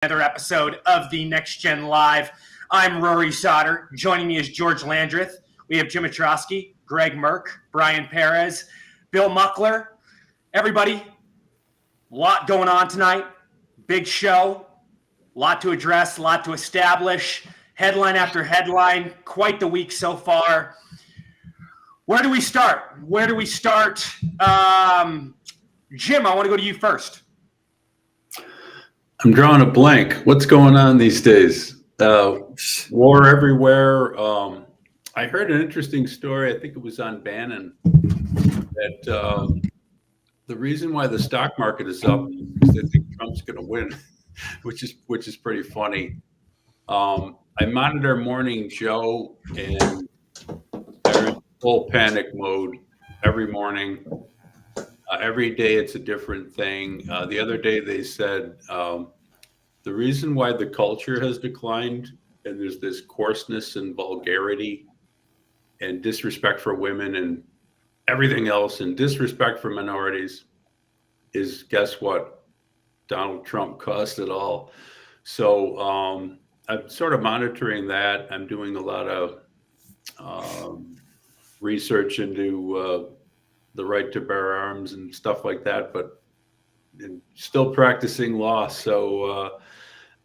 Another episode of the Next Gen Live. I'm Rory Sauter. Joining me is George Landreth. We have Jim Ostrowski, Greg Merck, Brian Perez, Bill Muckler. Everybody, a lot going on tonight. Big show, a lot to address, a lot to establish. Headline after headline. Quite the week so far. Where do we start? Jim, I want to go to you first. I'm drawing a blank. What's going on these days? War everywhere. I heard an interesting story. I think it was on Bannon that the reason why the stock market is up is they think Trump's going to win, which is pretty funny. I monitor Morning Joe, and they're in full panic mode every morning. Every day it's a different thing. The other day they said the reason why the culture has declined and there's this coarseness and vulgarity and disrespect for women and everything else and disrespect for minorities is, guess what? Donald Trump caused it all. So I'm sort of monitoring that. I'm doing a lot of research into the right to bear arms and stuff like that, but still practicing law. So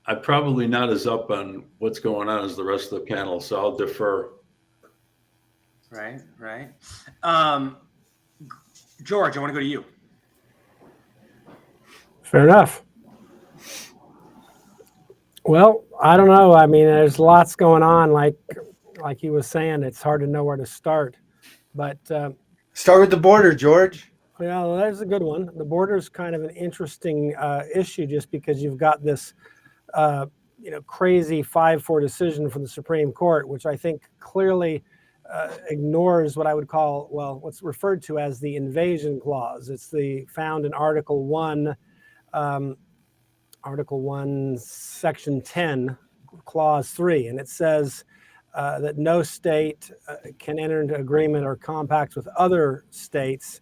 I'm probably not as up on what's going on as the rest of the panel, so I'll defer. Right. George, I want to go to you. Fair enough. Well, I don't know. I mean, there's lots going on. Like he was saying, it's hard to know where to start. But start with the border, George. Well, there's a good one. The border is kind of an interesting issue, just because you've got this, crazy 5-4 decision from the Supreme Court, which I think clearly ignores what I would call, what's referred to as the invasion clause. It's found in Article 1, Section 10, Clause 3, and it says that no state can enter into agreement or compacts with other states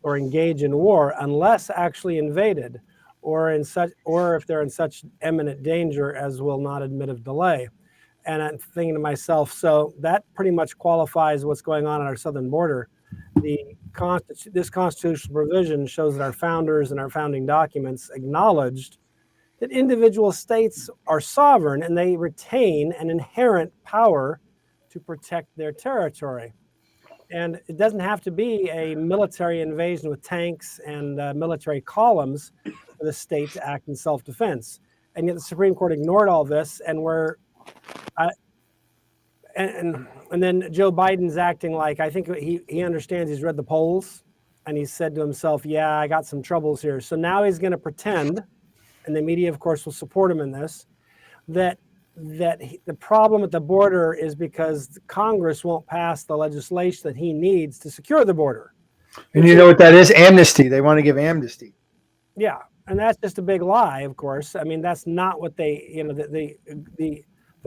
or engage in war unless actually invaded, or if they're in such imminent danger as will not admit of delay. And I'm thinking to myself, so that pretty much qualifies what's going on our southern border. This constitutional provision shows that our founders and our founding documents acknowledged that individual states are sovereign and they retain an inherent power to protect their territory. And it doesn't have to be a military invasion with tanks and military columns for the state to act in self-defense. And yet the Supreme Court ignored all this, and and then Joe Biden's acting like, I think he understands, he's read the polls, and he said to himself, yeah, I got some troubles here. So now he's going to pretend, and the media, of course, will support him in this, that the problem at the border is because Congress won't pass the legislation that he needs to secure the border. And you know what that is? Amnesty. They want to give amnesty. Yeah, and that's just a big lie, of course. I mean, that's not what the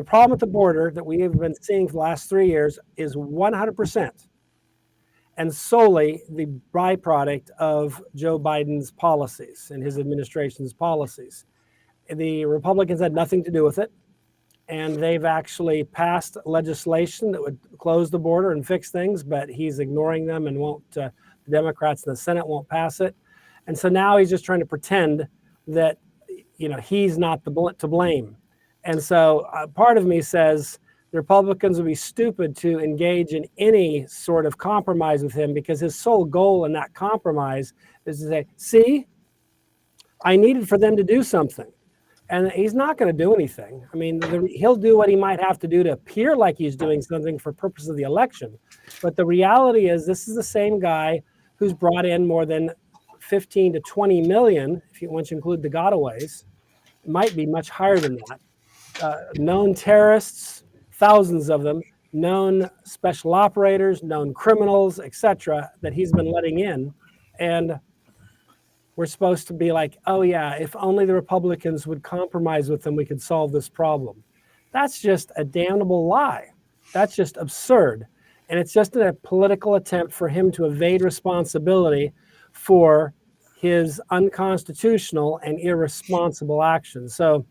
problem at the border that we have been seeing for the last 3 years is 100% and solely the byproduct of Joe Biden's policies and his administration's policies. The Republicans had nothing to do with it, and they've actually passed legislation that would close the border and fix things, but he's ignoring them and won't. The Democrats in the Senate won't pass it, and so now he's just trying to pretend that he's not to blame. And so part of me says the Republicans would be stupid to engage in any sort of compromise with him, because his sole goal in that compromise is to say, see, I needed for them to do something. And he's not going to do anything. I mean, he'll do what he might have to do to appear like he's doing something for purposes of the election. But the reality is, this is the same guy who's brought in more than 15 to 20 million, once you include the gotaways. It might be much higher than that. Known terrorists, thousands of them, known special operators, known criminals, etc., that he's been letting in. And we're supposed to be like, oh yeah, if only the Republicans would compromise with them, we could solve this problem. That's just a damnable lie. That's just absurd. And it's just a political attempt for him to evade responsibility for his unconstitutional and irresponsible actions. So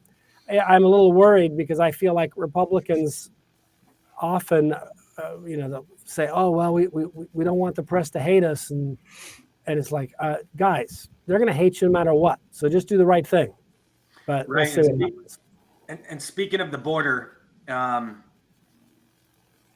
I'm a little worried because I feel like Republicans often, they'll say, "Oh well, we don't want the press to hate us," and it's like, guys, they're going to hate you no matter what. So just do the right thing. But we'll Right. see what happens. And speaking of the border,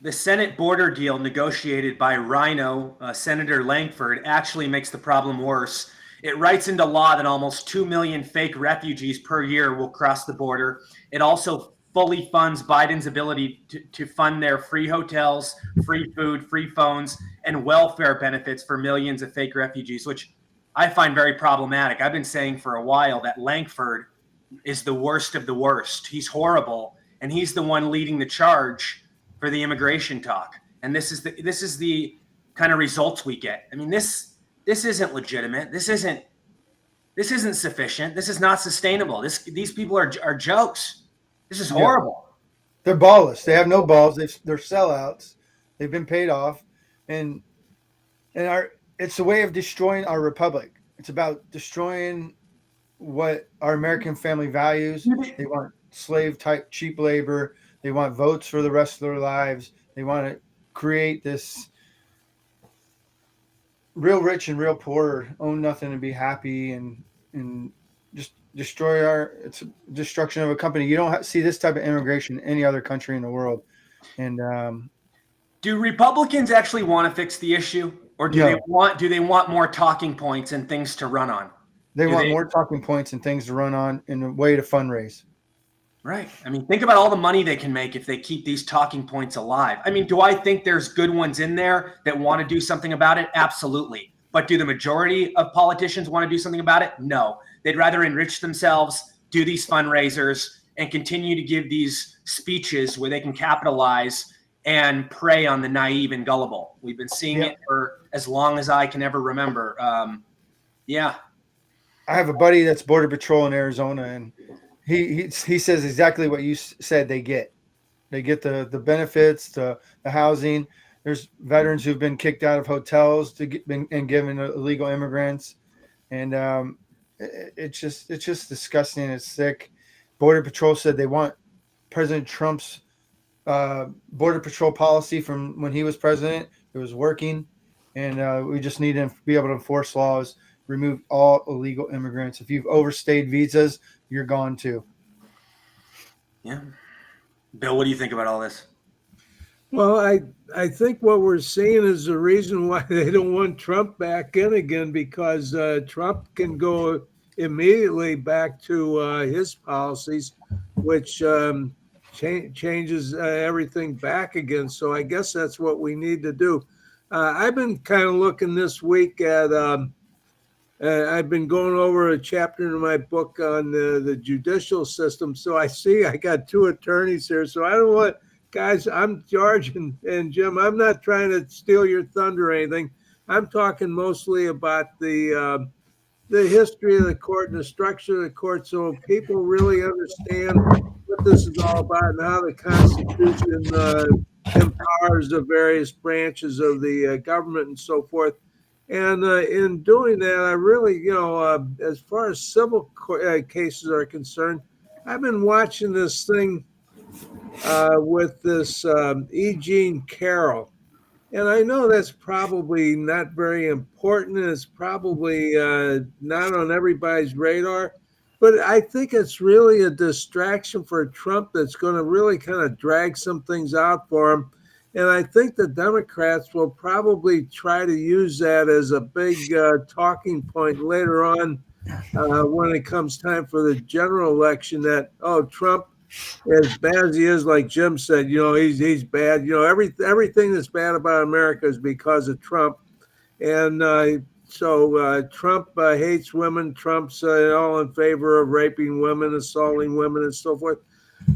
the Senate border deal negotiated by Rhino, Senator Langford, actually makes the problem worse. It writes into law that almost 2 million fake refugees per year will cross the border. It also fully funds Biden's ability to fund their free hotels, free food, free phones, and welfare benefits for millions of fake refugees, which I find very problematic. I've been saying for a while that Langford is the worst of the worst. He's horrible, and he's the one leading the charge for the immigration talk. And this is the kind of results we get. I mean, this isn't legitimate. This isn't sufficient. This is not sustainable. These people are jokes. This is horrible. They're ballless. They have no balls. They're sellouts. They've been paid off, and it's a way of destroying our republic. It's about destroying what our American family values. They want slave type cheap labor. They want votes for the rest of their lives. They want to create this real rich and real poor, own nothing and be happy, and just destroy it's a destruction of a company. You don't see this type of immigration in any other country in the world. And do Republicans actually want to fix the issue, or do they want more talking points and things to run on? They want more talking points and things to run on in a way to fundraise. Right. I mean, think about all the money they can make if they keep these talking points alive. I mean, do I think there's good ones in there that want to do something about it? Absolutely. But do the majority of politicians want to do something about it? No. They'd rather enrich themselves, do these fundraisers, and continue to give these speeches where they can capitalize and prey on the naive and gullible. We've been seeing it for as long as I can ever remember. I have a buddy that's Border Patrol in Arizona, and he says exactly what you said. They get the benefits, the housing. There's veterans who've been kicked out of hotels and given illegal immigrants, and it's just disgusting. It's sick. Border Patrol said they want President Trump's Border Patrol policy from when he was president. It was working, and we just need to be able to enforce laws. Remove all illegal immigrants. If you've overstayed visas, you're gone too. Yeah. Bill, what do you think about all this? Well, I think what we're seeing is the reason why they don't want Trump back in again, because Trump can go immediately back to his policies, which changes everything back again. So I guess that's what we need to do. I've been kind of looking this week at I've been going over a chapter in my book on the judicial system. So I got two attorneys here. So I don't want, guys, I'm George and Jim. I'm not trying to steal your thunder or anything. I'm talking mostly about the history of the court and the structure of the court, so people really understand what this is all about and how the Constitution empowers the various branches of the government and so forth. And in doing that, I really, as far as civil cases are concerned, I've been watching this thing with this E. Jean Carroll. And I know that's probably not very important. And it's probably not on everybody's radar. But I think it's really a distraction for Trump that's going to really kind of drag some things out for him. And I think the Democrats will probably try to use that as a big talking point later on when it comes time for the general election that, Trump, as bad as he is, like Jim said, he's bad. Everything that's bad about America is because of Trump. And so Trump hates women. Trump's all in favor of raping women, assaulting women, and so forth.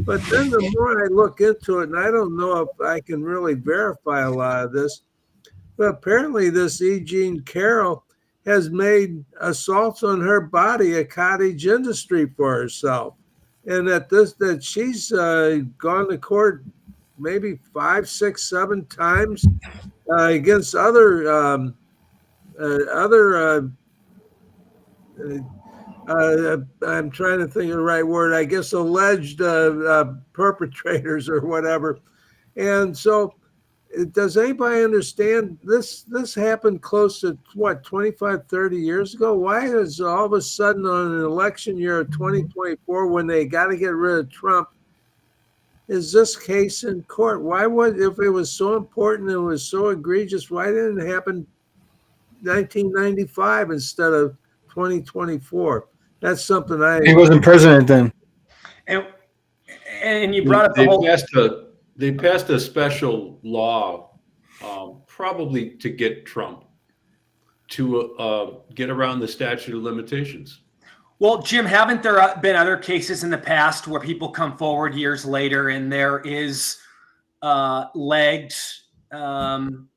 But then the more I look into it, and I don't know if I can really verify a lot of this, but apparently this E. Jean Carroll has made assaults on her body a cottage industry for herself. And that she's gone to court maybe 5, 6, 7 times against other I'm trying to think of the right word. I guess alleged perpetrators or whatever. And so, does anybody understand this? This happened close to what, 25, 30 years ago? Why is all of a sudden on an election year of 2024, when they got to get rid of Trump, is this case in court? Why would, if it was so important, it was so egregious, why didn't it happen 1995 instead of 2024? That's something He wasn't president then. And and you brought up the They whole. passed a special law, probably to get Trump to get around the statute of limitations. Well, Jim, haven't there been other cases in the past where people come forward years later and there is legs to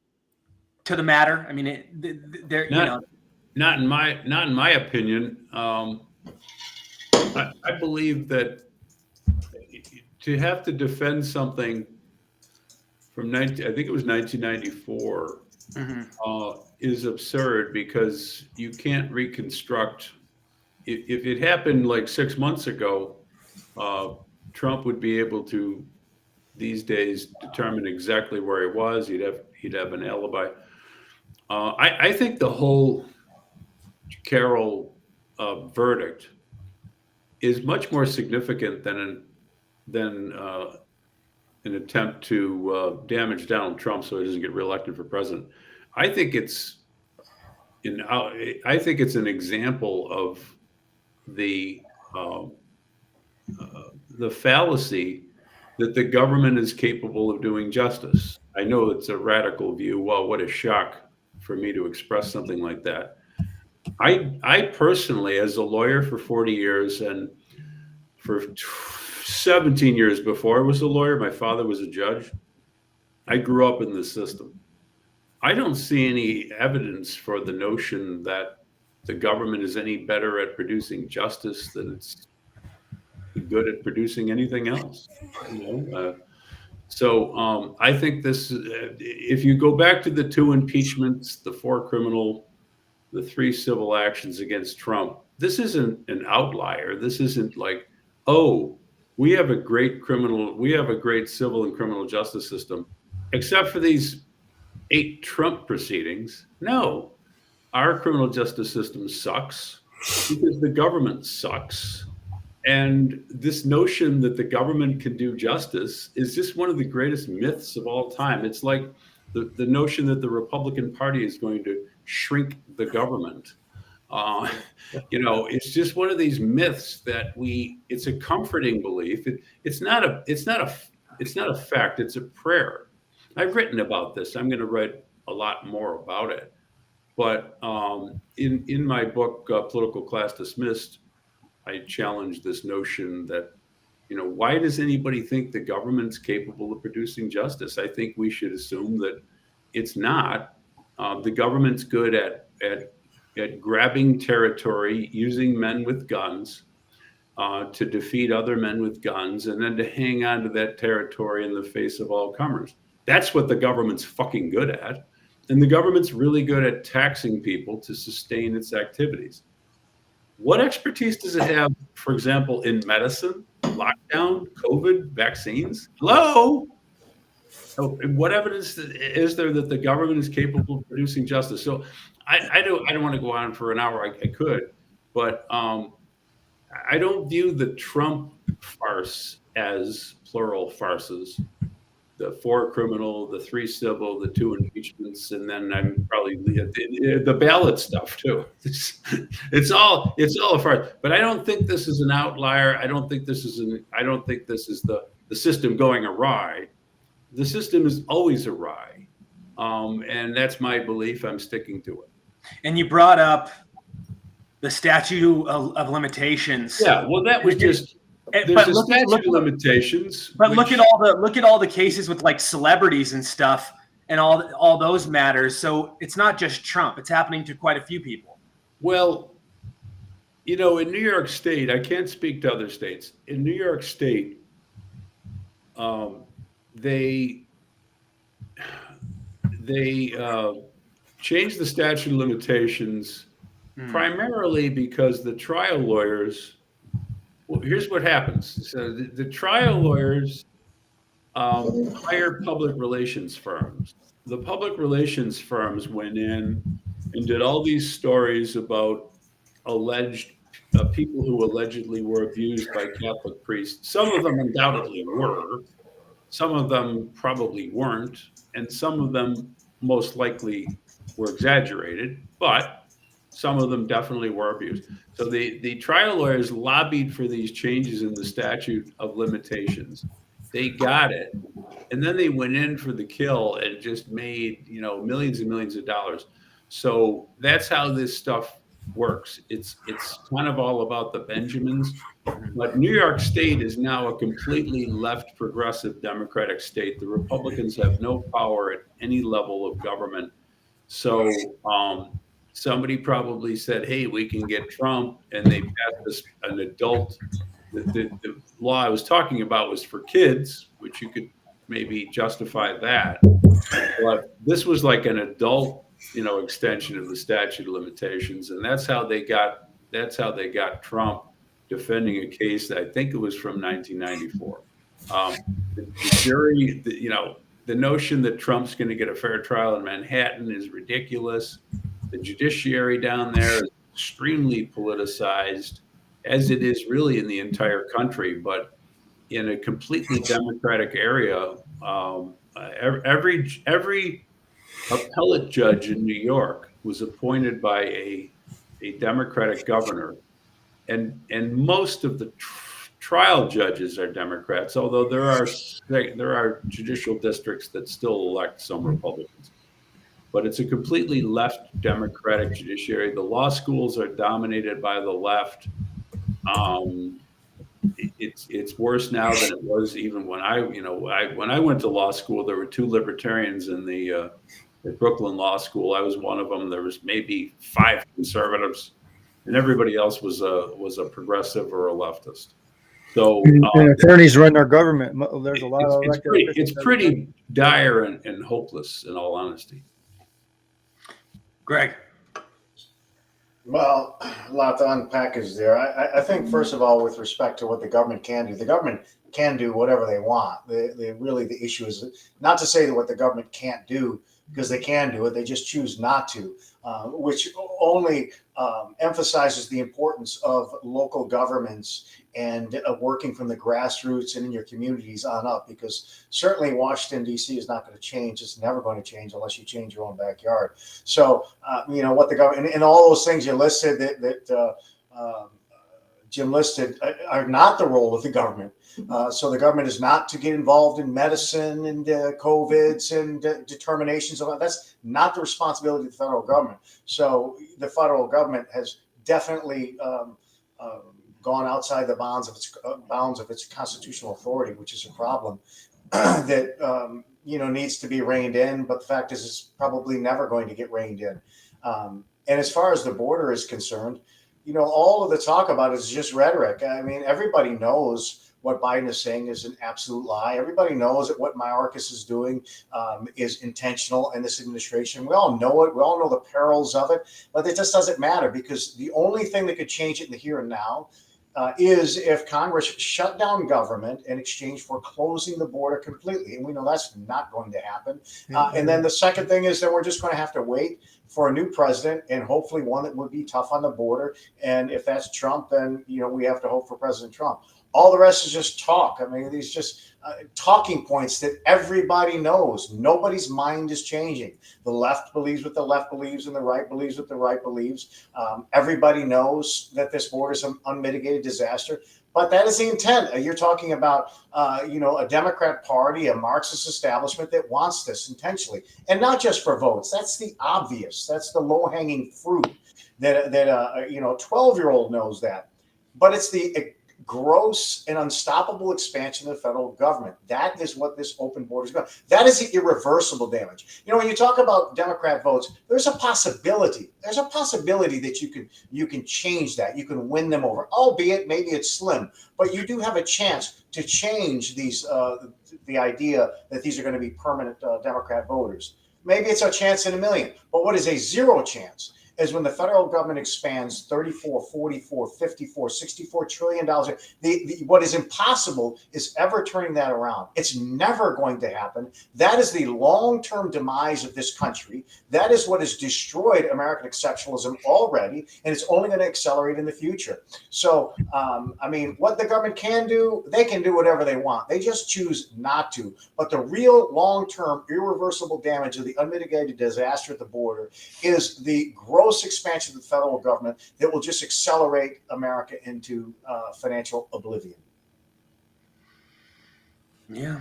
the matter? I mean, there, you know. Not in my opinion. I believe that to have to defend something from I think it was 1994, is absurd, because you can't reconstruct. If it happened like 6 months ago, Trump would be able to these days determine exactly where he was. He'd have an alibi. I think the whole Carroll verdict is much more significant than an attempt to damage Donald Trump so he doesn't get reelected for president. I think it's an example of the fallacy that the government is capable of doing justice. I know it's a radical view. Well, what a shock for me to express something like that. I personally, as a lawyer for 40 years and for 17 years before I was a lawyer, my father was a judge. I grew up in the system. I don't see any evidence for the notion that the government is any better at producing justice than it's good at producing anything else. So I think this, if you go back to the 2 impeachments, the 4 criminal, the 3 civil actions against Trump, this isn't an outlier. This isn't like, oh, we have a great civil and criminal justice system, except for these 8 Trump proceedings. No, our criminal justice system sucks because the government sucks. And this notion that the government can do justice is just one of the greatest myths of all time. It's like the notion that the Republican Party is going to shrink the government. It's just one of these myths that it's a comforting belief. It's not a fact. It's a prayer. I've written about this. I'm going to write a lot more about it. But in my book, Political Class Dismissed, I challenge this notion that, why does anybody think the government's capable of producing justice? I think we should assume that it's not. The government's good at grabbing territory, using men with guns to defeat other men with guns, and then to hang on to that territory in the face of all comers. That's what the government's fucking good at. And the government's really good at taxing people to sustain its activities. What expertise does it have, for example, in medicine, lockdown, COVID, vaccines? Hello? What evidence is there that the government is capable of producing justice? So I don't want to go on for an hour. I could, but I don't view the Trump farce as plural farces. The 4 criminal, the 3 civil, the 2 impeachments, and then I'm probably the ballot stuff too. It's all a farce. But I don't think this is an outlier. I don't think this is the system going awry. The system is always awry, and that's my belief. I'm sticking to it. And you brought up the statute of limitations. Yeah, well, that was just. There's a statute of limitations. But look at all the cases with like celebrities and stuff and all those matters. So it's not just Trump. It's happening to quite a few people. Well, in New York State, I can't speak to other states. In New York State, they changed the statute of limitations primarily because the trial lawyers. Well, here's what happens. So the trial lawyers hire public relations firms. The public relations firms went in and did all these stories about alleged people who allegedly were abused by Catholic priests. Some of them undoubtedly were, some of them probably weren't, and some of them most likely were exaggerated, but some of them definitely were abused. So the trial lawyers lobbied for these changes in the statute of limitations. They got it. And then they went in for the kill and just made, millions and millions of dollars. So that's how this stuff works. It's kind of all about the Benjamins. But New York State is now a completely left progressive Democratic state. The Republicans have no power at any level of government. So somebody probably said, hey, we can get Trump, and they passed an adult. The law I was talking about was for kids, which you could maybe justify that. But this was like an adult, extension of the statute of limitations, and that's how they got Trump defending a case that I think it was from 1994. The jury, the notion that Trump's going to get a fair trial in Manhattan is ridiculous. The judiciary down there is extremely politicized, as it is really in the entire country. But in a completely Democratic area, every appellate judge in New York was appointed by a Democratic governor. And most of the trial judges are Democrats, although there are judicial districts that still elect some Republicans. But it's a completely left Democratic judiciary. The law schools are dominated by the left. It's worse now than it was even when I went to law school. There were 2 libertarians in the at Brooklyn Law School. I was one of them. There was maybe 5 conservatives, and everybody else was a progressive or a leftist. So and attorneys run our government. There's a lot of it's pretty dire and hopeless, in all honesty. Greg. Well, a lot to unpackage there. I think, first of all, with respect to what the government can do, the government can do whatever they want. The issue is not to say that what the government can't do, because they can do it, they just choose not to, which only emphasizes the importance of local governments and working from the grassroots and in your communities on up, because certainly Washington, D.C. is not going to change. It's never going to change unless you change your own backyard. So, what the government and all those things you listed that Jim listed are not the role of the government. So the government is not to get involved in medicine and COVIDs and determinations of that. That's not the responsibility of the federal government. So the federal government has definitely gone outside the bounds of its constitutional authority, which is a problem that needs to be reined in. But the fact is, it's probably never going to get reined in. And as far as the border is concerned, all of the talk about it is just rhetoric. I mean, everybody knows what Biden is saying is an absolute lie. Everybody knows that what Mayorkas is doing is intentional in this administration. We all know it. We all know the perils of it, but it just doesn't matter, because the only thing that could change it in the here and now is if Congress shut down government in exchange for closing the border completely. And we know that's not going to happen. And then the second thing is that we're just going to have to wait for a new president, and hopefully one that would be tough on the border. And if that's Trump, then, we have to hope for President Trump. All the rest is just talk. I mean, these just talking points that everybody knows. Nobody's mind is changing. The left believes what the left believes, and the right believes what the right believes. Everybody knows that this border is an unmitigated disaster. But that is the intent. You're talking about, a Democrat Party, a Marxist establishment that wants this intentionally, and not just for votes. That's the obvious. That's the low-hanging fruit that 12-year-old knows that. But it's the gross and unstoppable expansion of the federal government. That is what this open border is going. That is the irreversible damage. When you talk about Democrat votes, there's a possibility. There's a possibility that you can change that. You can win them over, albeit maybe it's slim, but you do have a chance to change these. The idea that these are going to be permanent Democrat voters. Maybe it's a chance in a million, but what is a zero chance is when the federal government expands 34, 44, 54, 64 trillion dollars. What is impossible is ever turning that around. It's never going to happen. That is the long-term demise of this country. That is what has destroyed American exceptionalism already, and it's only going to accelerate in the future. So, I mean, what the government can do, they can do whatever they want. They just choose not to. But the real long-term irreversible damage of the unmitigated disaster at the border is the gross expansion of the federal government that will just accelerate America into financial oblivion. Yeah,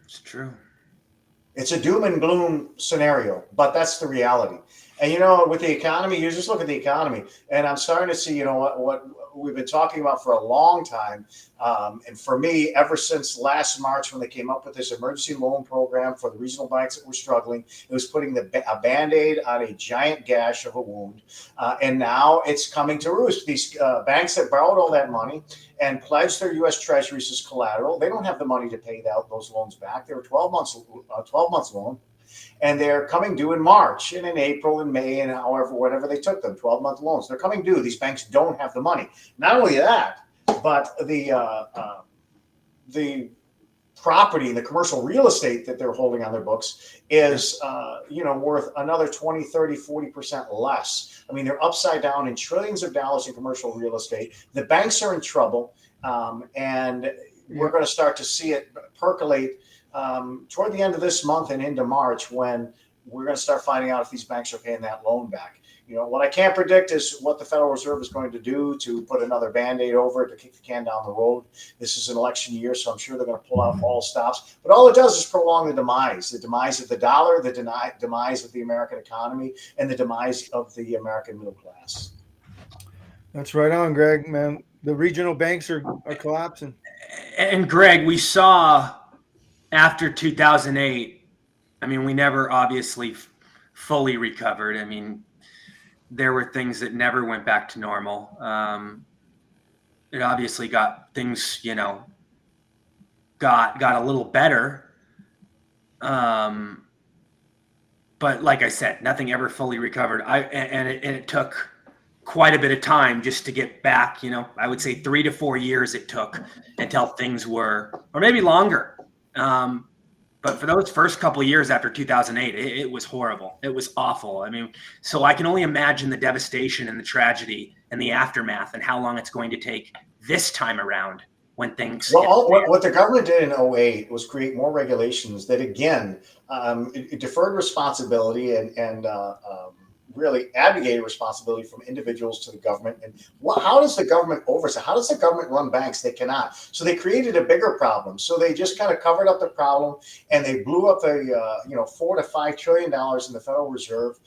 it's true. It's a doom and gloom scenario, but that's the reality. And, you know, with the economy, you just look at the economy, and I'm starting to see, you know, what we've been talking about for a long time. And for me, ever since last March, when they came up with this emergency loan program for the regional banks that were struggling, it was putting a Band-Aid on a giant gash of a wound. And now it's coming to roost. These banks that borrowed all that money and pledged their U.S. treasuries as collateral, they don't have the money to pay those loans back. They were 12 months loan. And they're coming due in March and in April and May and however, whatever they took them, 12-month loans. They're coming due. These banks don't have the money. Not only that, but the property, the commercial real estate that they're holding on their books is, worth another 20, 30, 40% less. I mean, they're upside down in trillions of dollars in commercial real estate. The banks are in trouble, and we're going to start to see it percolate toward the end of this month and into March, when we're going to start finding out if these banks are paying that loan back. You know, what I can't predict is what the Federal Reserve is going to do to put another Band-Aid over it to kick the can down the road. This is an election year, so I'm sure they're going to pull out all stops. But all it does is prolong the demise of the dollar, the demise of the American economy, and the demise of the American middle class. That's right on, Greg, man. The regional banks are collapsing. And Greg, we saw after 2008, I mean, we never obviously fully recovered. I mean, there were things that never went back to normal. It obviously got things, got a little better. But like I said, nothing ever fully recovered. It took quite a bit of time just to get back. I would say 3 to 4 years it took until things were, or maybe longer. But for those first couple of years after 2008, it was horrible. It was awful. I mean, so I can only imagine the devastation and the tragedy and the aftermath and how long it's going to take this time around when things. Well, what the government did in 2008 was create more regulations that, again, it deferred responsibility and really abdicated responsibility from individuals to the government. And how does the government oversight? How does the government run banks? They cannot. So they created a bigger problem. So they just kind of covered up the problem, and they blew up the $4 to $5 trillion in the Federal Reserve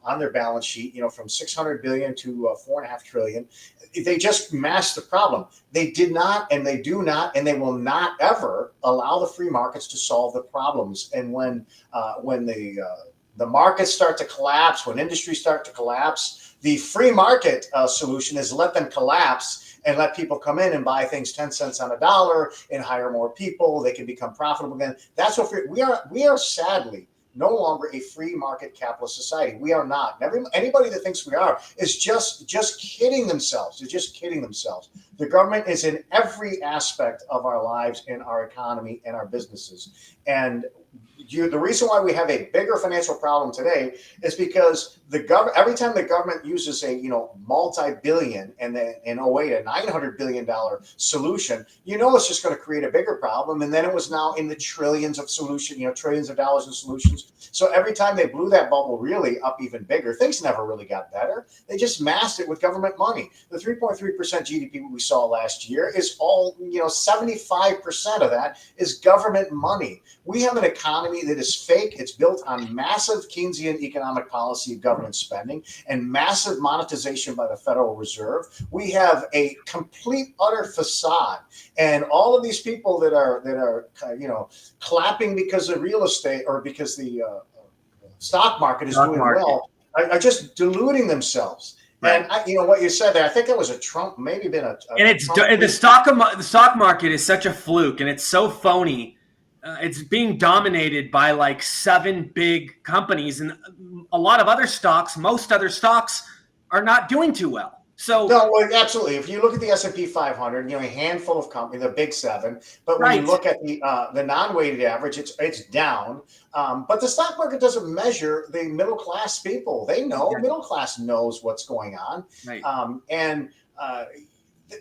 on their balance sheet. From $600 billion to $4.5 trillion. They just masked the problem. They did not, and they do not, and they will not ever allow the free markets to solve the problems. And when the markets start to collapse, when industries start to collapse, the free market solution is let them collapse and let people come in and buy things 10 cents on a dollar and hire more people. They can become profitable again. That's what we are sadly no longer a free market capitalist society. We are not. And anybody that thinks we are is just kidding themselves. They're just kidding themselves. The government is in every aspect of our lives and our economy and our businesses. And the reason why we have a bigger financial problem today is because every time the government uses a multi-billion and then in 2008 a $900 billion solution, it's just going to create a bigger problem. And then it was now in the trillions of trillions of dollars in solutions. So every time they blew that bubble really up even bigger, things never really got better. They just masked it with government money. The 3.3% GDP we saw last year is all 75% of that is government money. We have an economy that is fake. It's built on massive Keynesian economic policy of government spending and massive monetization by the Federal Reserve. We have a complete, utter facade. And all of these people that are clapping because of real estate or because the stock market is doing well are just deluding themselves. Right. And what you said there, I think it was a Trump, maybe been a. And the stock market is such a fluke, and it's so phony. it's being dominated by like 7 big companies, and a lot of other stocks, most other stocks, are not doing too well. So no, well, absolutely. If you look at the S&P 500, a handful of companies, the big 7. But when you look at the non-weighted average, it's down. But the stock market doesn't measure the middle class people. They know middle class knows what's going on, right.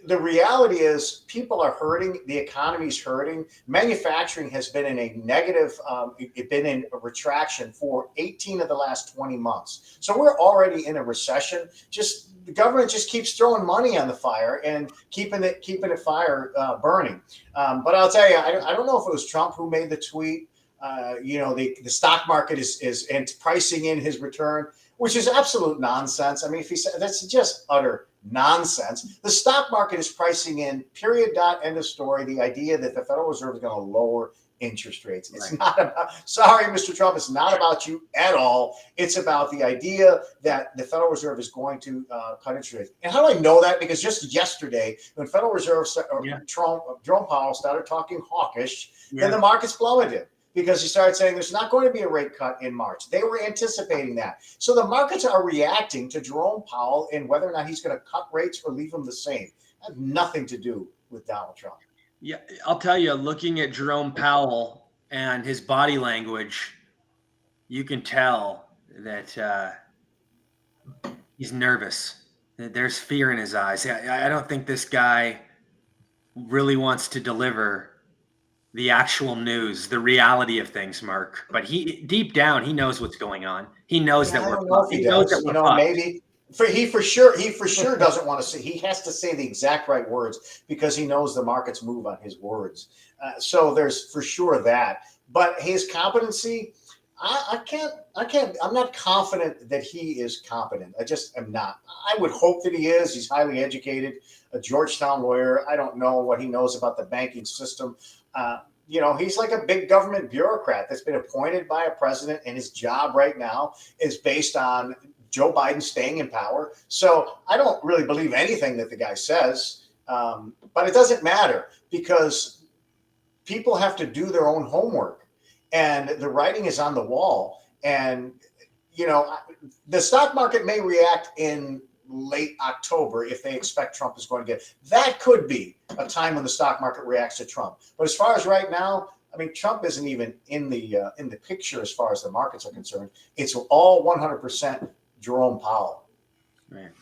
The reality is people are hurting. The economy's hurting. Manufacturing has been in a negative, it's been in a retraction for 18 of the last 20 months. So we're already in a recession. The government just keeps throwing money on the fire and keeping it fire burning. But I'll tell you, I don't know if it was Trump who made the tweet. The stock market is and pricing in his return, which is absolute nonsense. I mean, if he said that's just utter nonsense. The stock market is pricing in, period, dot, end of story, the idea that the Federal Reserve is going to lower interest rates. It's not about, sorry, Mr. Trump, it's not about you at all. It's about the idea that the Federal Reserve is going to cut interest rates. And how do I know that? Because just yesterday, when Federal Reserve Jerome Powell started talking hawkish, then the markets plummeted. Because he started saying there's not going to be a rate cut in March. They were anticipating that. So the markets are reacting to Jerome Powell and whether or not he's going to cut rates or leave them the same. That has nothing to do with Donald Trump. Yeah, I'll tell you, looking at Jerome Powell and his body language, you can tell that he's nervous. There's fear in his eyes. I don't think this guy really wants to deliver the actual news, the reality of things, Mark. But deep down, he knows what's going on. He knows that we're fucked. He knows that we're fucked. Maybe he for sure doesn't want to say. He has to say the exact right words because he knows the markets move on his words. So there's for sure that. But his competency, I'm not confident that he is competent. I just am not. I would hope that he is. He's highly educated, a Georgetown lawyer. I don't know what he knows about the banking system. He's like a big government bureaucrat that's been appointed by a president, and his job right now is based on Joe Biden staying in power. So I don't really believe anything that the guy says, but it doesn't matter because people have to do their own homework, and the writing is on the wall. And, the stock market may react in late October if they expect Trump is going to get. That could be a time when the stock market reacts to Trump. But as far as right now, I mean, Trump isn't even in the picture as far as the markets are concerned. It's all 100% Jerome Powell. Right.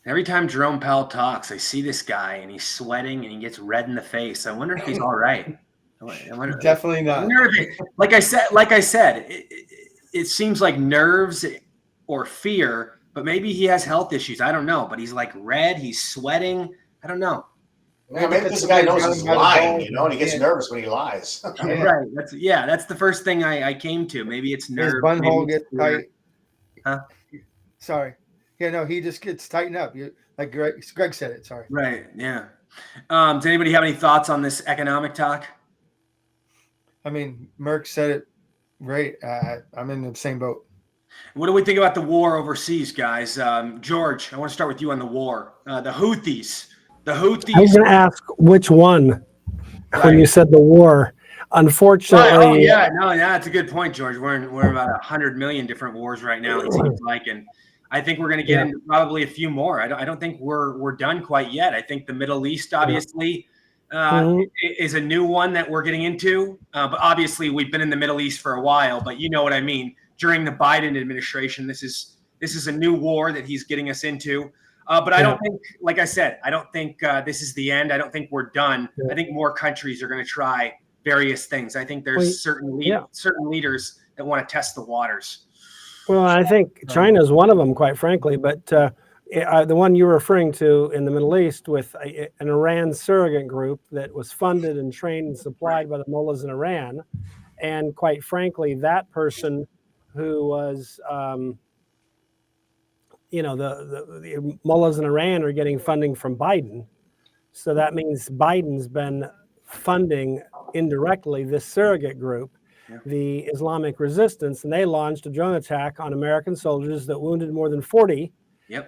Every time Jerome Powell talks, I see this guy and he's sweating and he gets red in the face. I wonder if he's all right. Definitely not. Like I said, it seems like nerves or fear. But maybe he has health issues. I don't know. But he's like red. He's sweating. I don't know. Yeah, maybe this guy knows he's lying, and he gets nervous when he lies. Right. That's the first thing I came to. Maybe it's nerves. His bunhole gets tight. Huh? Sorry. Yeah, no, he just gets tightened up. Like Greg said it. Sorry. Right. Yeah. Does anybody have any thoughts on this economic talk? I mean, Merck said it right. I'm in the same boat. What do we think about the war overseas, guys? George, I want to start with you on the war. The Houthis. I was going to ask which one when you said the war. Unfortunately, that's a good point, George. We're in about 100 million different wars right now. It seems like, and I think we're going to get into probably a few more. I don't think we're done quite yet. I think the Middle East, obviously, is a new one that we're getting into. But obviously, we've been in the Middle East for a while. But you know what I mean. During the Biden administration, this is a new war that he's getting us into. But I don't think, like I said, I don't think this is the end. I don't think we're done. I think more countries are going to try various things. I think there's certain leaders that want to test the waters. Well, I think China is one of them, quite frankly. But the one you're referring to in the Middle East with an Iran surrogate group that was funded and trained and supplied by the mullahs in Iran. And quite frankly, that person who was, the mullahs in Iran are getting funding from Biden. So that means Biden's been funding indirectly this surrogate group, the Islamic Resistance, and they launched a drone attack on American soldiers that wounded more than 40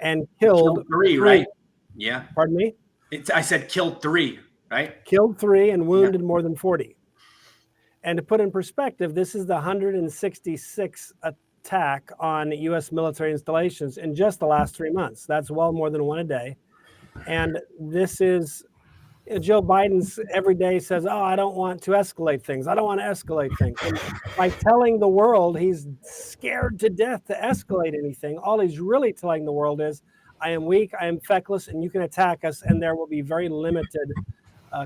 and killed 3, right? Yeah. Pardon me? I said killed 3, right? Killed 3 and wounded more than 40. And to put in perspective, this is the 166th attack on U.S. military installations in just the last 3 months. That's well more than one a day. And this is, Joe Biden's every day says, oh, I don't want to escalate things. I don't want to escalate things. And by telling the world he's scared to death to escalate anything, all he's really telling the world is, I am weak, I am feckless, and you can attack us, and there will be very limited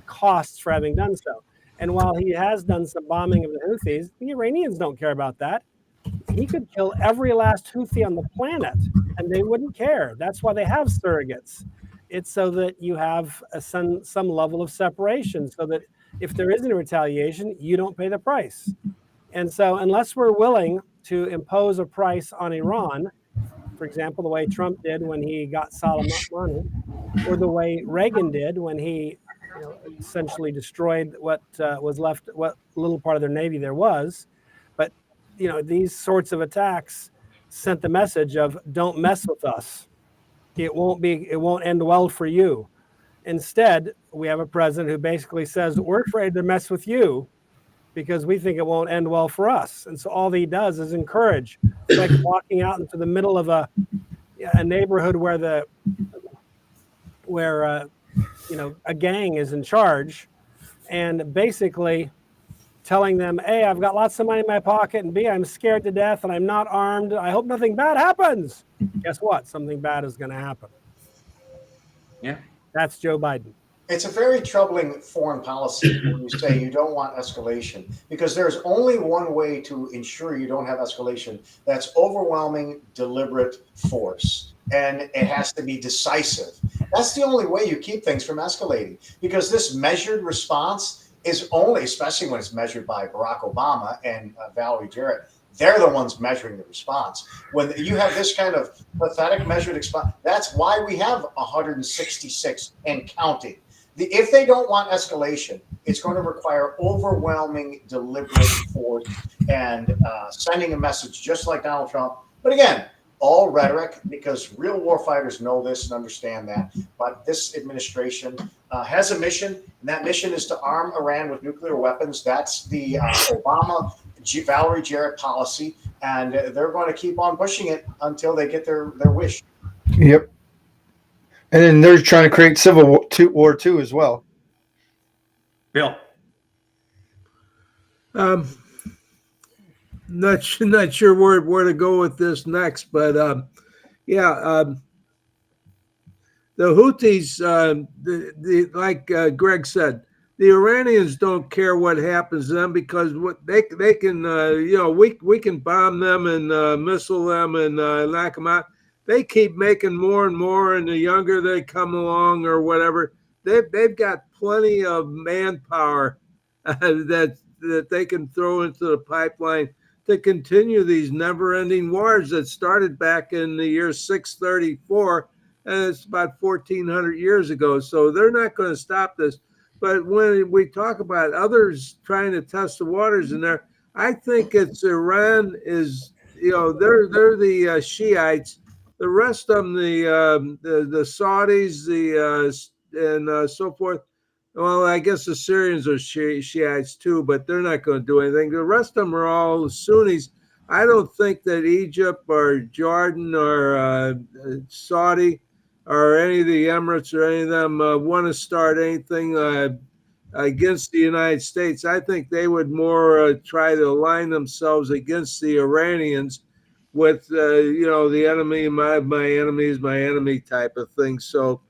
costs for having done so. And while he has done some bombing of the Houthis, the Iranians don't care about that. He could kill every last Houthi on the planet, and they wouldn't care. That's why they have surrogates. It's so that you have some level of separation, so that if there isn't a retaliation, you don't pay the price. And so unless we're willing to impose a price on Iran, for example, the way Trump did when he got Soleimani, or the way Reagan did when he essentially destroyed what was left, what little part of their Navy there was. But these sorts of attacks sent the message of, don't mess with us. It won't end well for you. Instead, we have a president who basically says, we're afraid to mess with you because we think it won't end well for us. And so all he does is encourage. It's like walking out into the middle of a neighborhood where a gang is in charge, and basically telling them, A, I've got lots of money in my pocket, and B, I'm scared to death and I'm not armed. I hope nothing bad happens. Guess what? Something bad is going to happen. Yeah. That's Joe Biden. It's a very troubling foreign policy when you say you don't want escalation, because there's only one way to ensure you don't have escalation. That's overwhelming, deliberate force. And it has to be decisive. That's the only way you keep things from escalating, because this measured response is only, especially when it's measured by Barack Obama and Valerie Jarrett, they're the ones measuring the response. When you have this kind of pathetic measured response, that's why we have 166 and counting. If they don't want escalation, it's going to require overwhelming, deliberate force and sending a message just like Donald Trump. But again, all rhetoric, because real warfighters know this and understand that. But this administration has a mission, and that mission is to arm Iran with nuclear weapons. That's the Obama Valerie Jarrett policy, and they're going to keep on pushing it until they get their wish. Yep. And then they're trying to create Civil War II as well. Bill. Not sure where to go with this next, but the Houthis, like Greg said, the Iranians don't care what happens to them, because what they can we can bomb them and missile them and knock them out. They keep making more and more, and the younger they come along or whatever, they've got plenty of manpower that they can throw into the pipeline to continue these never-ending wars that started back in the year 634, and it's about 1,400 years ago. So they're not going to stop this. But when we talk about others trying to test the waters in there, I think it's Iran is, they're the Shiites. The rest of them, the Saudis, and so forth. Well, I guess the Syrians are Shiites too, but they're not going to do anything. The rest of them are all Sunnis. I don't think that Egypt or Jordan or Saudi or any of the Emirates or any of them want to start anything against the United States. I think they would more try to align themselves against the Iranians with, the enemy, my enemy is my enemy type of thing. So,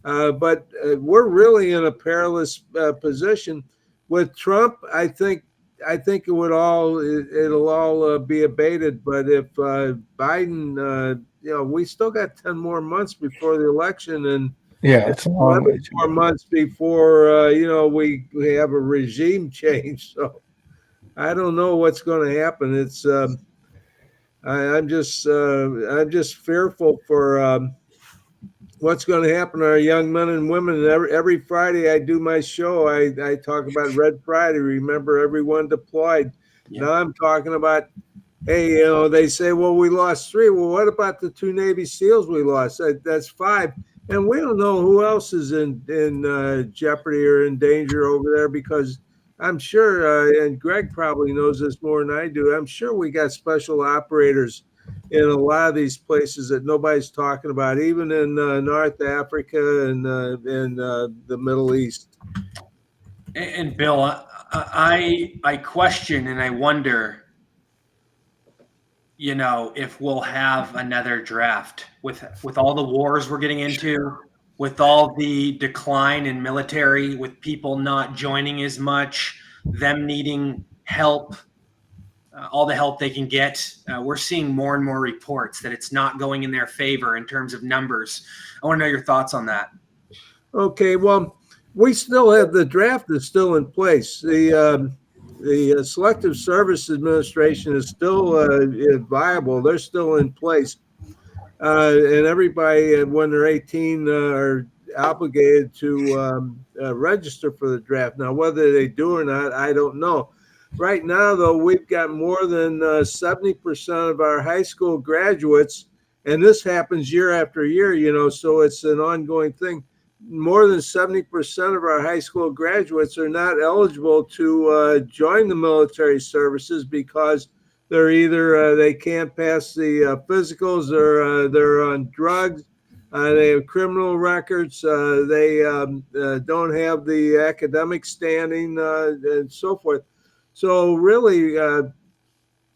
but we're really in a perilous position with Trump. I think it'll all be abated. But if Biden, we still got 10 more months before the election, and it's a long way. 4 months before we have a regime change. So I don't know what's going to happen. It's I'm just fearful for what's going to happen to our young men and women. And every Friday I do my show, I talk about Red Friday. Remember everyone deployed. Yeah. Now I'm talking about, hey, they say, well, we lost 3. Well, what about the 2 Navy SEALs we lost? That's 5. And we don't know who else is in jeopardy or in danger over there, because I'm sure, and Greg probably knows this more than I do. I'm sure we got special operators in a lot of these places that nobody's talking about, even in North Africa and the Middle East. And Bill, I question and I wonder, if we'll have another draft with all the wars we're getting into, with all the decline in military, with people not joining as much, them needing help, all the help they can get. We're seeing more and more reports that it's not going in their favor in terms of numbers. I want to know your thoughts on that. Okay, well, we still have the draft is still in place. The Selective Service Administration is still viable. They're still in place, and everybody when they're 18 are obligated to register for the draft. Now, whether they do or not, I don't know. Right now, though, we've got more than 70% of our high school graduates, and this happens year after year, so it's an ongoing thing. More than 70% of our high school graduates are not eligible to join the military services because they're either they can't pass the physicals, or they're on drugs, they have criminal records, they don't have the academic standing, and so forth. So really,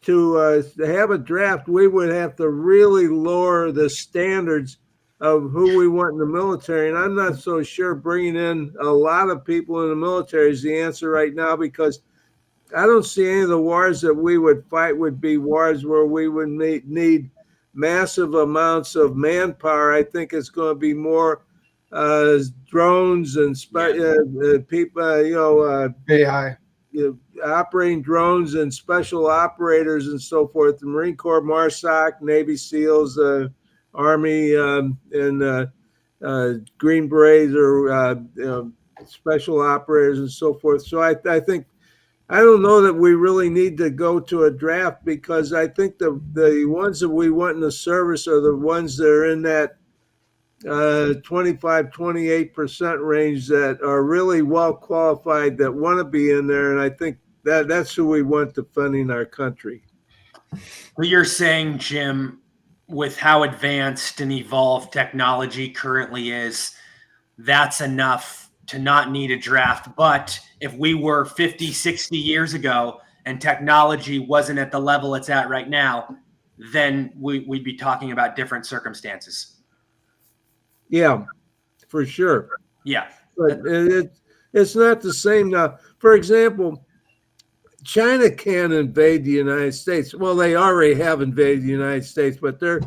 to have a draft, we would have to really lower the standards of who we want in the military. And I'm not so sure bringing in a lot of people in the military is the answer right now, because I don't see any of the wars that we would fight would be wars where we would need massive amounts of manpower. I think it's going to be more drones and people, AI. operating drones and special operators and so forth. The Marine Corps, MARSOC, Navy SEALs, Army, and Green Berets, or special operators and so forth. So I think, I don't know that we really need to go to a draft, because I think the ones that we want in the service are the ones that are in that 25-28% range that are really well qualified, that want to be in there. And I think that's who we want defending our country. What you're saying, Jim, with how advanced and evolved technology currently is, that's enough to not need a draft. But if we were 50, 60 years ago and technology wasn't at the level it's at right now, then we'd be talking about different circumstances. Yeah, for sure. Yeah. But it's not the same now. For example, China can't invade the United States. Well, they already have invaded the United States, but they're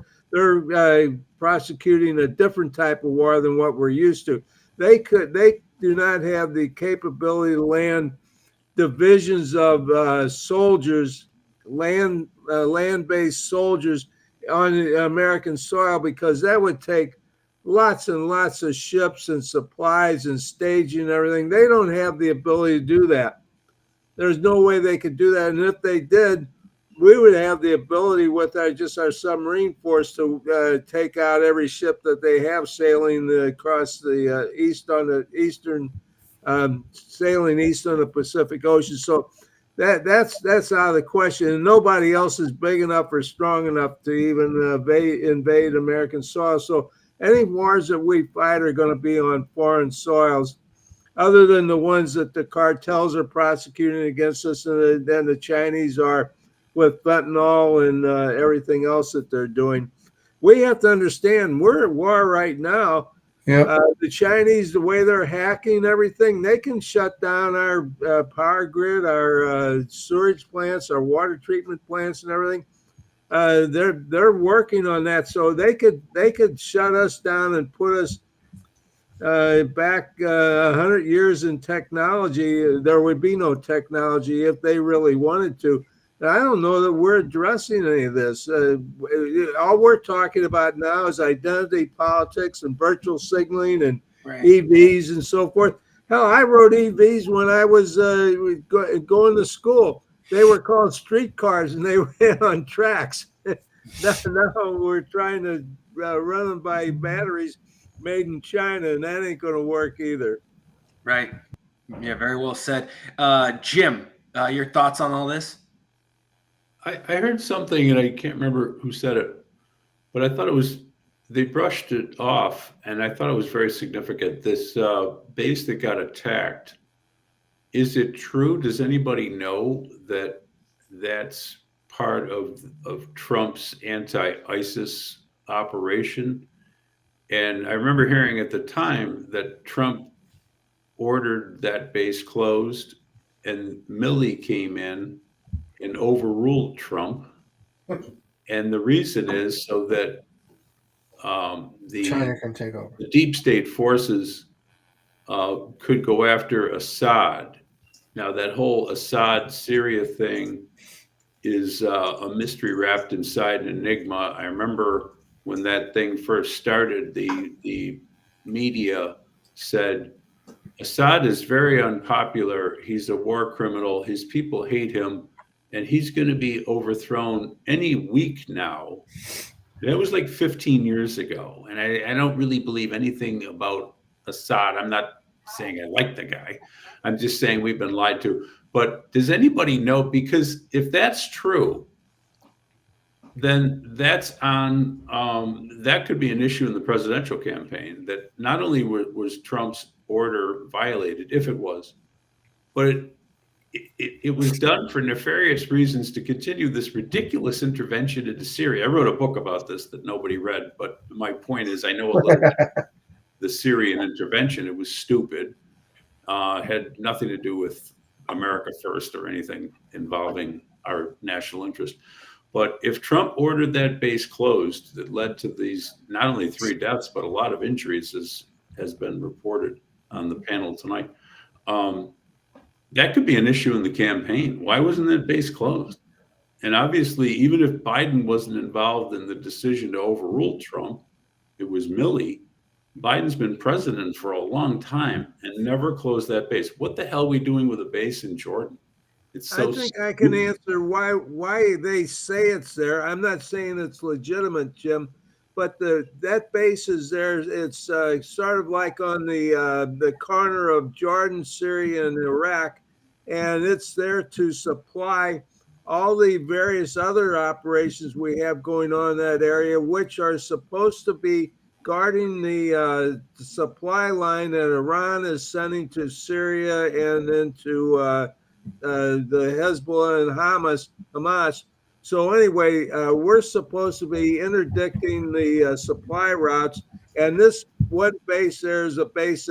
prosecuting a different type of war than what we're used to. They do not have the capability to land divisions of soldiers, land-based soldiers on American soil, because that would take lots and lots of ships and supplies and staging and everything. They don't have the ability to do that. There's no way they could do that. And if they did, we would have the ability with our submarine force to take out every ship that they have sailing across the eastern sailing east on the Pacific Ocean. So that's out of the question. And nobody else is big enough or strong enough to even invade American soil. So any wars that we fight are going to be on foreign soils, other than the ones that the cartels are prosecuting against us, and then the Chinese are with fentanyl and everything else that they're doing. We have to understand we're at war right now. Yeah. The Chinese, the way they're hacking everything, they can shut down our power grid, our sewage plants, our water treatment plants, and everything. They're working on that, so they could shut us down and put us back 100 years in technology. There would be no technology if they really wanted to. And I don't know that we're addressing any of this. All we're talking about now is identity politics and virtual signaling and EVs and so forth. Hell, I rode EVs when I was going to school. They were called streetcars, and they ran on tracks. Now we're trying to run them by batteries made in China, and that ain't going to work either. Right. Yeah, very well said. Jim, your thoughts on all this? I heard something, and I can't remember who said it, but I thought it was, they brushed it off, and I thought it was very significant. This base that got attacked, is it true? Does anybody know that that's part of Trump's anti-ISIS operation? And I remember hearing at the time that Trump ordered that base closed, and Milley came in and overruled Trump. And the reason is so that China can take over. the deep state forces could go after Assad. Now, that whole Assad Syria thing is a mystery wrapped inside an enigma. I remember when that thing first started, the media said, Assad is very unpopular. He's a war criminal. His people hate him, and he's going to be overthrown any week now. That was like 15 years ago. And I don't really believe anything about Assad. I'm not saying I like the guy. I'm just saying we've been lied to. But does anybody know? Because if that's true, then that's on, that could be an issue in the presidential campaign, that not only was Trump's order violated, if it was, but it was done for nefarious reasons to continue this ridiculous intervention into Syria. I wrote a book about this that nobody read, but my point is I know a little bit the Syrian intervention. It was stupid, had nothing to do with America first or anything involving our national interest. But if Trump ordered that base closed, that led to these not only 3 deaths, but a lot of injuries, as has been reported on the panel tonight, that could be an issue in the campaign. Why wasn't that base closed? And obviously, even if Biden wasn't involved in the decision to overrule Trump, it was Milley. Biden's been president for a long time and never closed that base. What the hell are we doing with a base in Jordan? It's so I think I can answer why they say it's there. I'm not saying it's legitimate, Jim, but that base is there. It's sort of like on the corner of Jordan, Syria, and Iraq, and it's there to supply all the various other operations we have going on in that area, which are supposed to be guarding the supply line that Iran is sending to Syria and then to the Hezbollah and Hamas. So anyway, we're supposed to be interdicting the supply routes, and this one base there is a base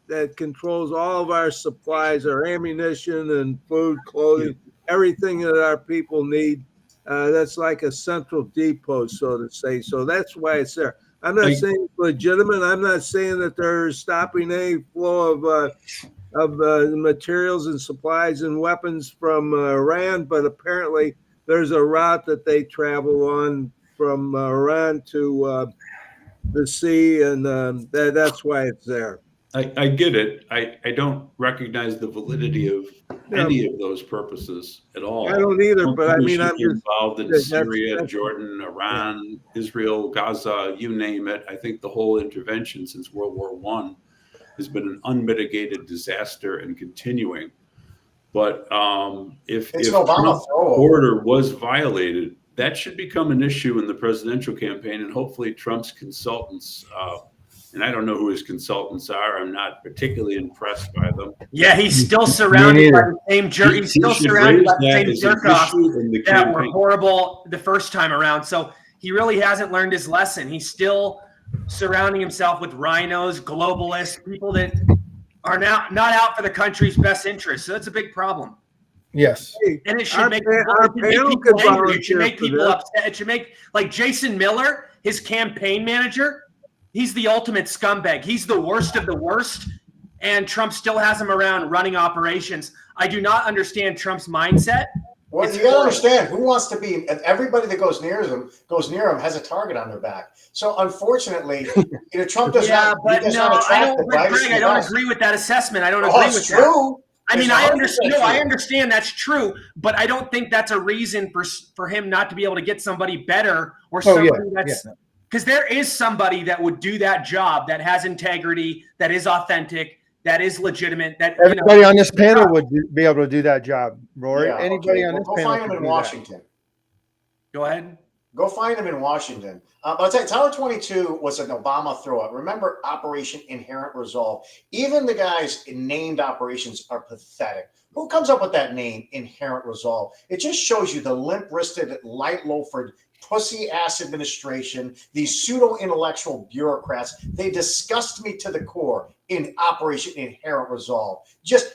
that controls all of our supplies, our ammunition and food, clothing, everything that our people need. That's like a central depot, so to say. So that's why it's there. I'm not saying it's legitimate. I'm not saying that they're stopping any flow of materials and supplies and weapons from Iran, but apparently there's a route that they travel on from Iran to the sea, and that's why it's there. I get it. I don't recognize the validity of any of those purposes at all. I don't either, but I mean, I'm just involved in Syria, Jordan, Iran, Israel, Gaza, you name it. I think the whole intervention since World War I has been an unmitigated disaster and continuing. But if Trump's order was violated, that should become an issue in the presidential campaign, and hopefully Trump's consultants, and I don't know who his consultants are. I'm not particularly impressed by them. Yeah, he's still surrounded by the same he's still surrounded by the same jerk-offs that were horrible the first time around. So he really hasn't learned his lesson. He's still surrounding himself with rhinos, globalists, people that are now not out for the country's best interest. So that's a big problem. Yes. And it should make people angry. It should make people upset. It should make, like Jason Miller, his campaign manager, he's the ultimate scumbag. He's the worst of the worst. And Trump still has him around running operations. I do not understand Trump's mindset. Well, you gotta understand, who wants to be, everybody that goes near him has a target on their back. So unfortunately, Trump does not. But no, I don't agree with that assessment. I don't agree with that. I mean, I understand. No, I understand that's true, but I don't think that's a reason for him not to be able to get somebody better or somebody that's because there is somebody that would do that job, that has integrity, that is authentic, that is legitimate. That Everybody on this panel would be able to do that job, Rory. Yeah, Anybody okay. on Well, this go panel find him could in do that. Washington. Go ahead. Go find him in Washington. But I'll tell you, Tower 22 was an Obama throw-up. Remember Operation Inherent Resolve? Even the guys in named operations are pathetic. Who comes up with that name, Inherent Resolve? It just shows you the limp-wristed, light-loafered, pussy-ass administration, these pseudo-intellectual bureaucrats. They disgust me to the core in Operation Inherent Resolve.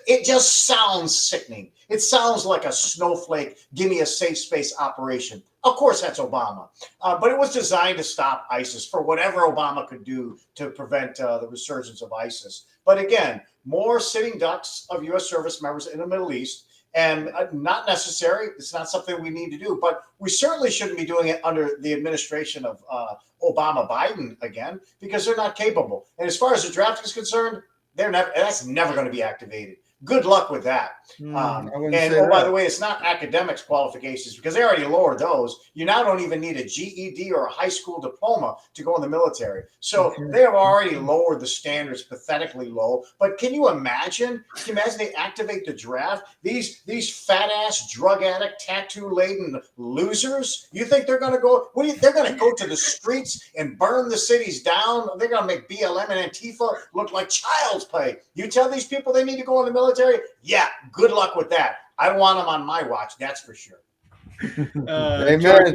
It just sounds sickening. It sounds like a snowflake, give me a safe space operation. Of course, that's Obama. But it was designed to stop ISIS for whatever Obama could do to prevent the resurgence of ISIS. But again, more sitting ducks of U.S. service members in the Middle East, and not necessary. It's not something we need to do, but we certainly shouldn't be doing it under the administration of Obama Biden again, because they're not capable. And as far as the draft is concerned, that's never going to be activated. Good luck with that. By the way, it's not academics qualifications, because they already lowered those. You now don't even need a GED or a high school diploma to go in the military. So they have already lowered the standards pathetically low. But can you imagine? They activate the draft? These fat ass, drug addict, tattoo laden losers. You think they're going to go? They're going to go to the streets and burn the cities down? They're going to make BLM and Antifa look like child's play. You tell these people they need to go in the military? Yeah, good luck with that. I don't want them on my watch, that's for sure. Amen.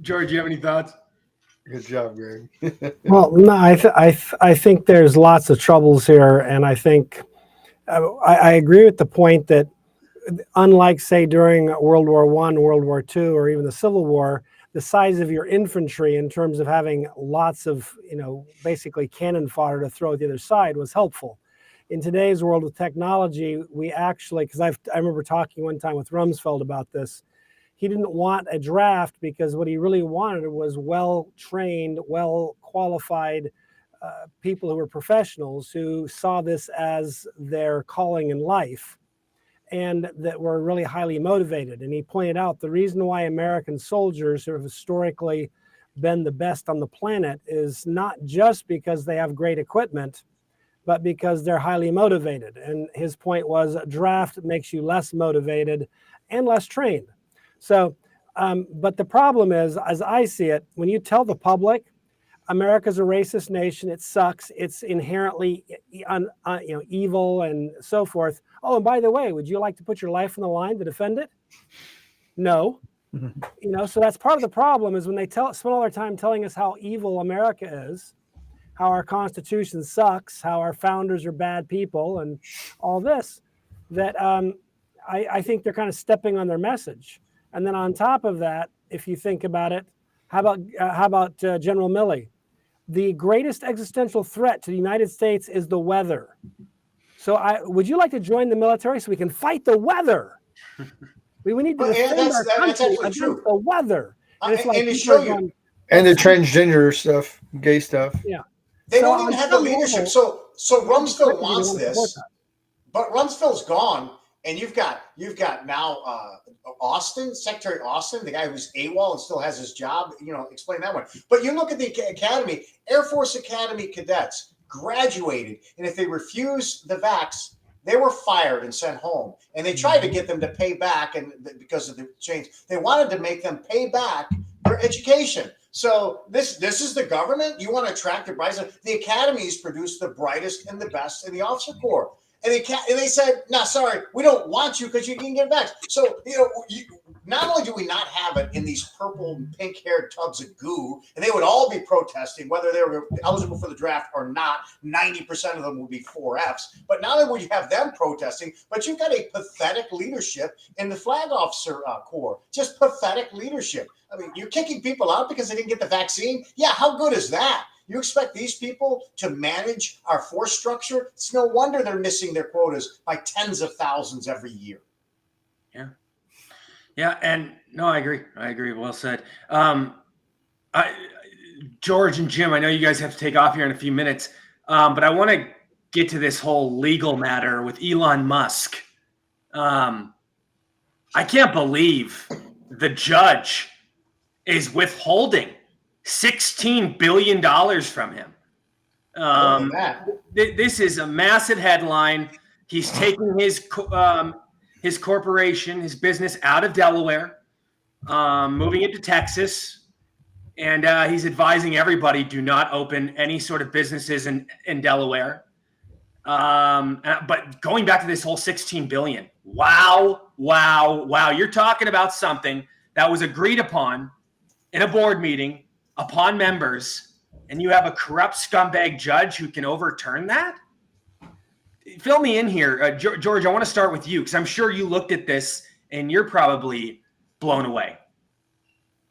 George, you have any thoughts? Good job, Greg. Well, no, I think there's lots of troubles here, and I think I agree with the point that unlike, say, during World War I, World War II, or even the Civil War, the size of your infantry in terms of having lots of, basically cannon fodder to throw at the other side was helpful. In today's world with technology, we actually, because I remember talking one time with Rumsfeld about this, he didn't want a draft because what he really wanted was well-trained, well-qualified people who were professionals who saw this as their calling in life and that were really highly motivated. And he pointed out the reason why American soldiers who have historically been the best on the planet is not just because they have great equipment, but because they're highly motivated. And his point was a draft makes you less motivated and less trained. So, but the problem is, as I see it, when you tell the public, America's a racist nation, it sucks, it's inherently evil and so forth. Oh, and by the way, would you like to put your life on the line to defend it? No. So that's part of the problem is when they spend all their time telling us how evil America is, how our Constitution sucks, how our founders are bad people, and all this, that I think they're kind of stepping on their message. And then on top of that, if you think about it, how about General Milley? The greatest existential threat to the United States is the weather. So would you like to join the military so we can fight the weather? We need to defend our country against the weather. And it's like and to show you. And the transgender stuff, gay stuff. Yeah. They don't even have the leadership. So Rumsfeld wants this, but Rumsfeld's gone, and you've got now Austin, Secretary Austin, the guy who's AWOL and still has his job. Explain that one. But you look at the academy, Air Force Academy cadets graduated, and if they refused the vax, they were fired and sent home. And they tried to get them to pay back, and because of the change, they wanted to make them pay back their education. So this is the government. You want to attract the brightest. The academies produce the brightest and the best in the officer corps. And they said, no, sorry, we don't want you because you can get back. So, not only do we not have it in these purple and pink haired tubs of goo, and they would all be protesting whether they were eligible for the draft or not. 90% of them would be 4Fs. But not only would you have them protesting, but you've got a pathetic leadership in the flag officer corps. Just pathetic leadership. I mean, you're kicking people out because they didn't get the vaccine. Yeah, how good is that? You expect these people to manage our force structure? It's no wonder they're missing their quotas by tens of thousands every year. Yeah, and no, I agree. Well said. George and Jim, I know you guys have to take off here in a few minutes, but I want to get to this whole legal matter with Elon Musk. I can't believe the judge is withholding $16 billion from him. That. This is a massive headline. He's taking his corporation, his business out of Delaware, moving it to Texas, and he's advising everybody do not open any sort of businesses in Delaware. But going back to this whole 16 billion, wow. You're talking about something that was agreed upon in a board meeting upon members, and you have a corrupt scumbag judge who can overturn that? Fill me in here. George, I want to start with you because I'm sure you looked at this and you're probably blown away.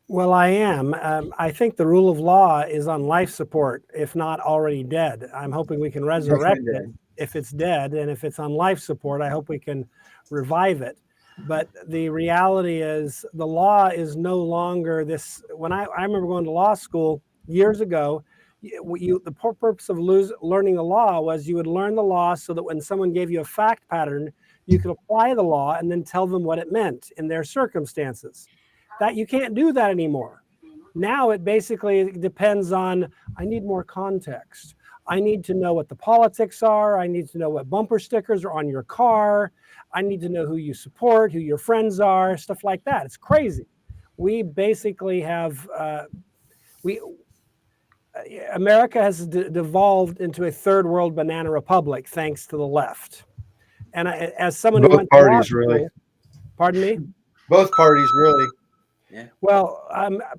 Well, I am. I think the rule of law is on life support, if not already dead. I'm hoping we can resurrect it if it's dead. And if it's on life support, I hope we can revive it. But the reality is the law is no longer this. When I remember going to law school years ago, the purpose of learning the law was you would learn the law so that when someone gave you a fact pattern, you could apply the law and then tell them what it meant in their circumstances. That you can't do that anymore. Now it basically depends on, I need more context. I need to know what the politics are. I need to know what bumper stickers are on your car. I need to know who you support, who your friends are, stuff like that. It's crazy. We basically have, America has devolved into a third world banana republic thanks to the left. And as someone who went to law school, really. Pardon me? Both parties, really. Yeah. Well,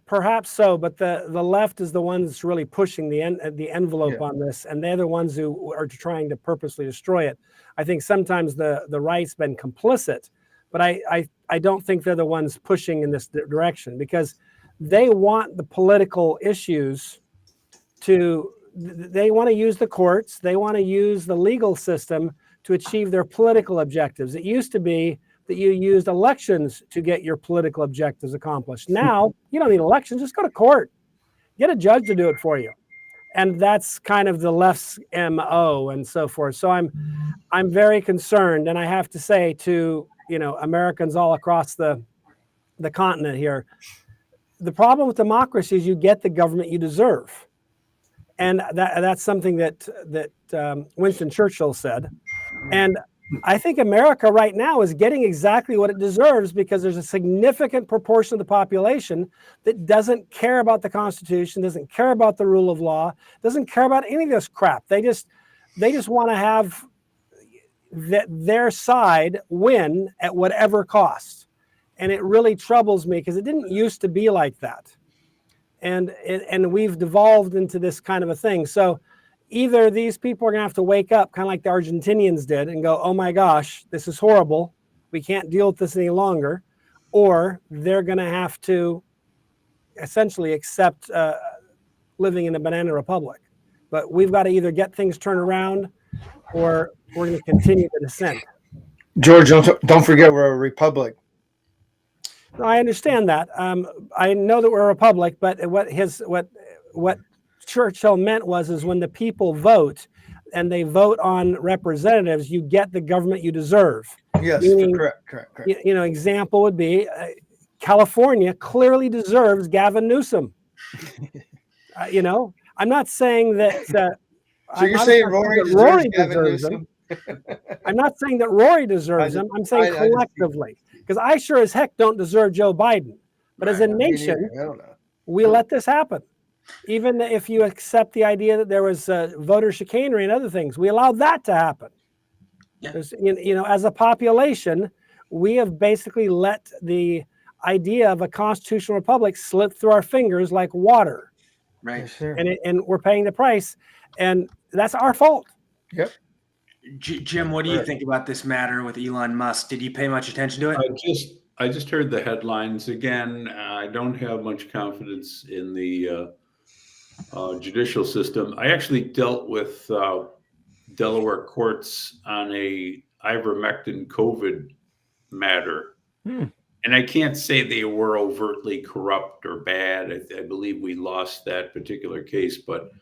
perhaps so, but the left is the one that's really pushing the envelope on this, and they're the ones who are trying to purposely destroy it. I think sometimes the right's been complicit, but I don't think they're the ones pushing in this direction because they want the political issues they want to use the courts, they want to use the legal system to achieve their political objectives. It used to be that you used elections to get your political objectives accomplished. Now, you don't need elections, just go to court. Get a judge to do it for you. And that's kind of the left's MO and so forth. So I'm very concerned, and I have to say to, Americans all across the continent here, the problem with democracy is you get the government you deserve. And that's something that Winston Churchill said. And I think America right now is getting exactly what it deserves because there's a significant proportion of the population that doesn't care about the Constitution, doesn't care about the rule of law, doesn't care about any of this crap. They just want to have their side win at whatever cost. And it really troubles me because it didn't used to be like that. And we've devolved into this kind of a thing. So either these people are going to have to wake up, kind of like the Argentinians did, and go, oh my gosh, this is horrible. We can't deal with this any longer. Or they're going to have to essentially accept living in a banana republic. But we've got to either get things turned around or we're going to continue the descent. George, don't forget we're a republic. No, I understand that. I know that we're a republic, but what Churchill meant is when the people vote and they vote on representatives, you get the government you deserve. Yes, meaning, correct. Example would be California clearly deserves Gavin Newsom. I'm not saying that. So you're saying Rory deserves him? I'm not saying that Rory deserves him. I'm saying collectively. Because I sure as heck don't deserve Joe Biden. But as a nation, we let this happen. Even if you accept the idea that there was voter chicanery and other things, we allowed that to happen. Yeah. As a population, we have basically let the idea of a constitutional republic slip through our fingers like water. Right. Yes, sir. And we're paying the price. And that's our fault. Yep. Jim, what do you think about this matter with Elon Musk? Did you pay much attention to it? I just heard the headlines again. I don't have much confidence in the judicial system. I actually dealt with Delaware courts on a ivermectin COVID matter. And I can't say they were overtly corrupt or bad. I believe we lost that particular case, but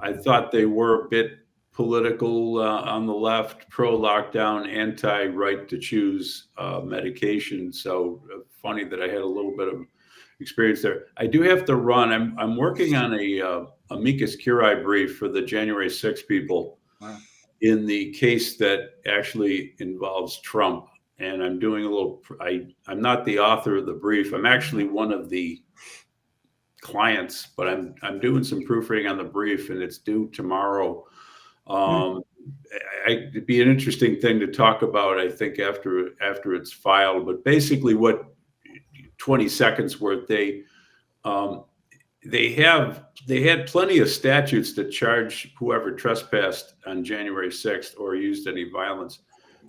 I thought they were a bit political on the left, pro-lockdown, anti-right to choose medication. So funny that I had a little bit of experience there. I do have to run. I'm working on a amicus curiae brief for the January 6 people. Wow. In the case that actually involves Trump. And I'm doing a little, I'm not the author of the brief. I'm actually one of the clients, but I'm doing some proofreading on the brief, and it's due tomorrow. It'd be an interesting thing to talk about, I think, after it's filed. But basically, what 20 seconds worth, they had plenty of statutes that charge whoever trespassed on January 6th or used any violence,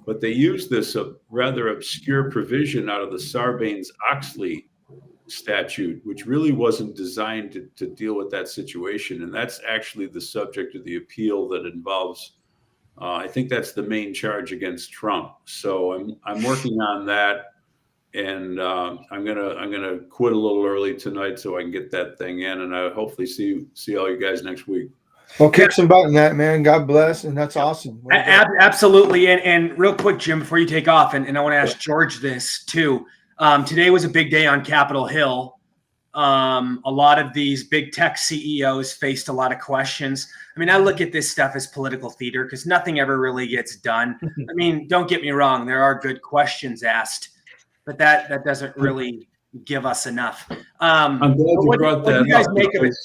but they used this rather obscure provision out of the Sarbanes-Oxley statute, which really wasn't designed to deal with that situation. And that's actually the subject of the appeal that involves, I think that's the main charge against Trump. So I'm working on that. And I'm gonna quit a little early tonight so I can get that thing in, and I hopefully see all you guys next week. Well, kick some butt in that, man. God bless, and that's awesome. Absolutely. And real quick, Jim, before you take off, and I want to ask George this too. Today was a big day on Capitol Hill. A lot of these big tech CEOs faced a lot of questions. I mean, I look at this stuff as political theater because nothing ever really gets done. I mean, don't get me wrong, there are good questions asked, but that doesn't really give us enough. I'm glad you brought that up. What do you guys make of it?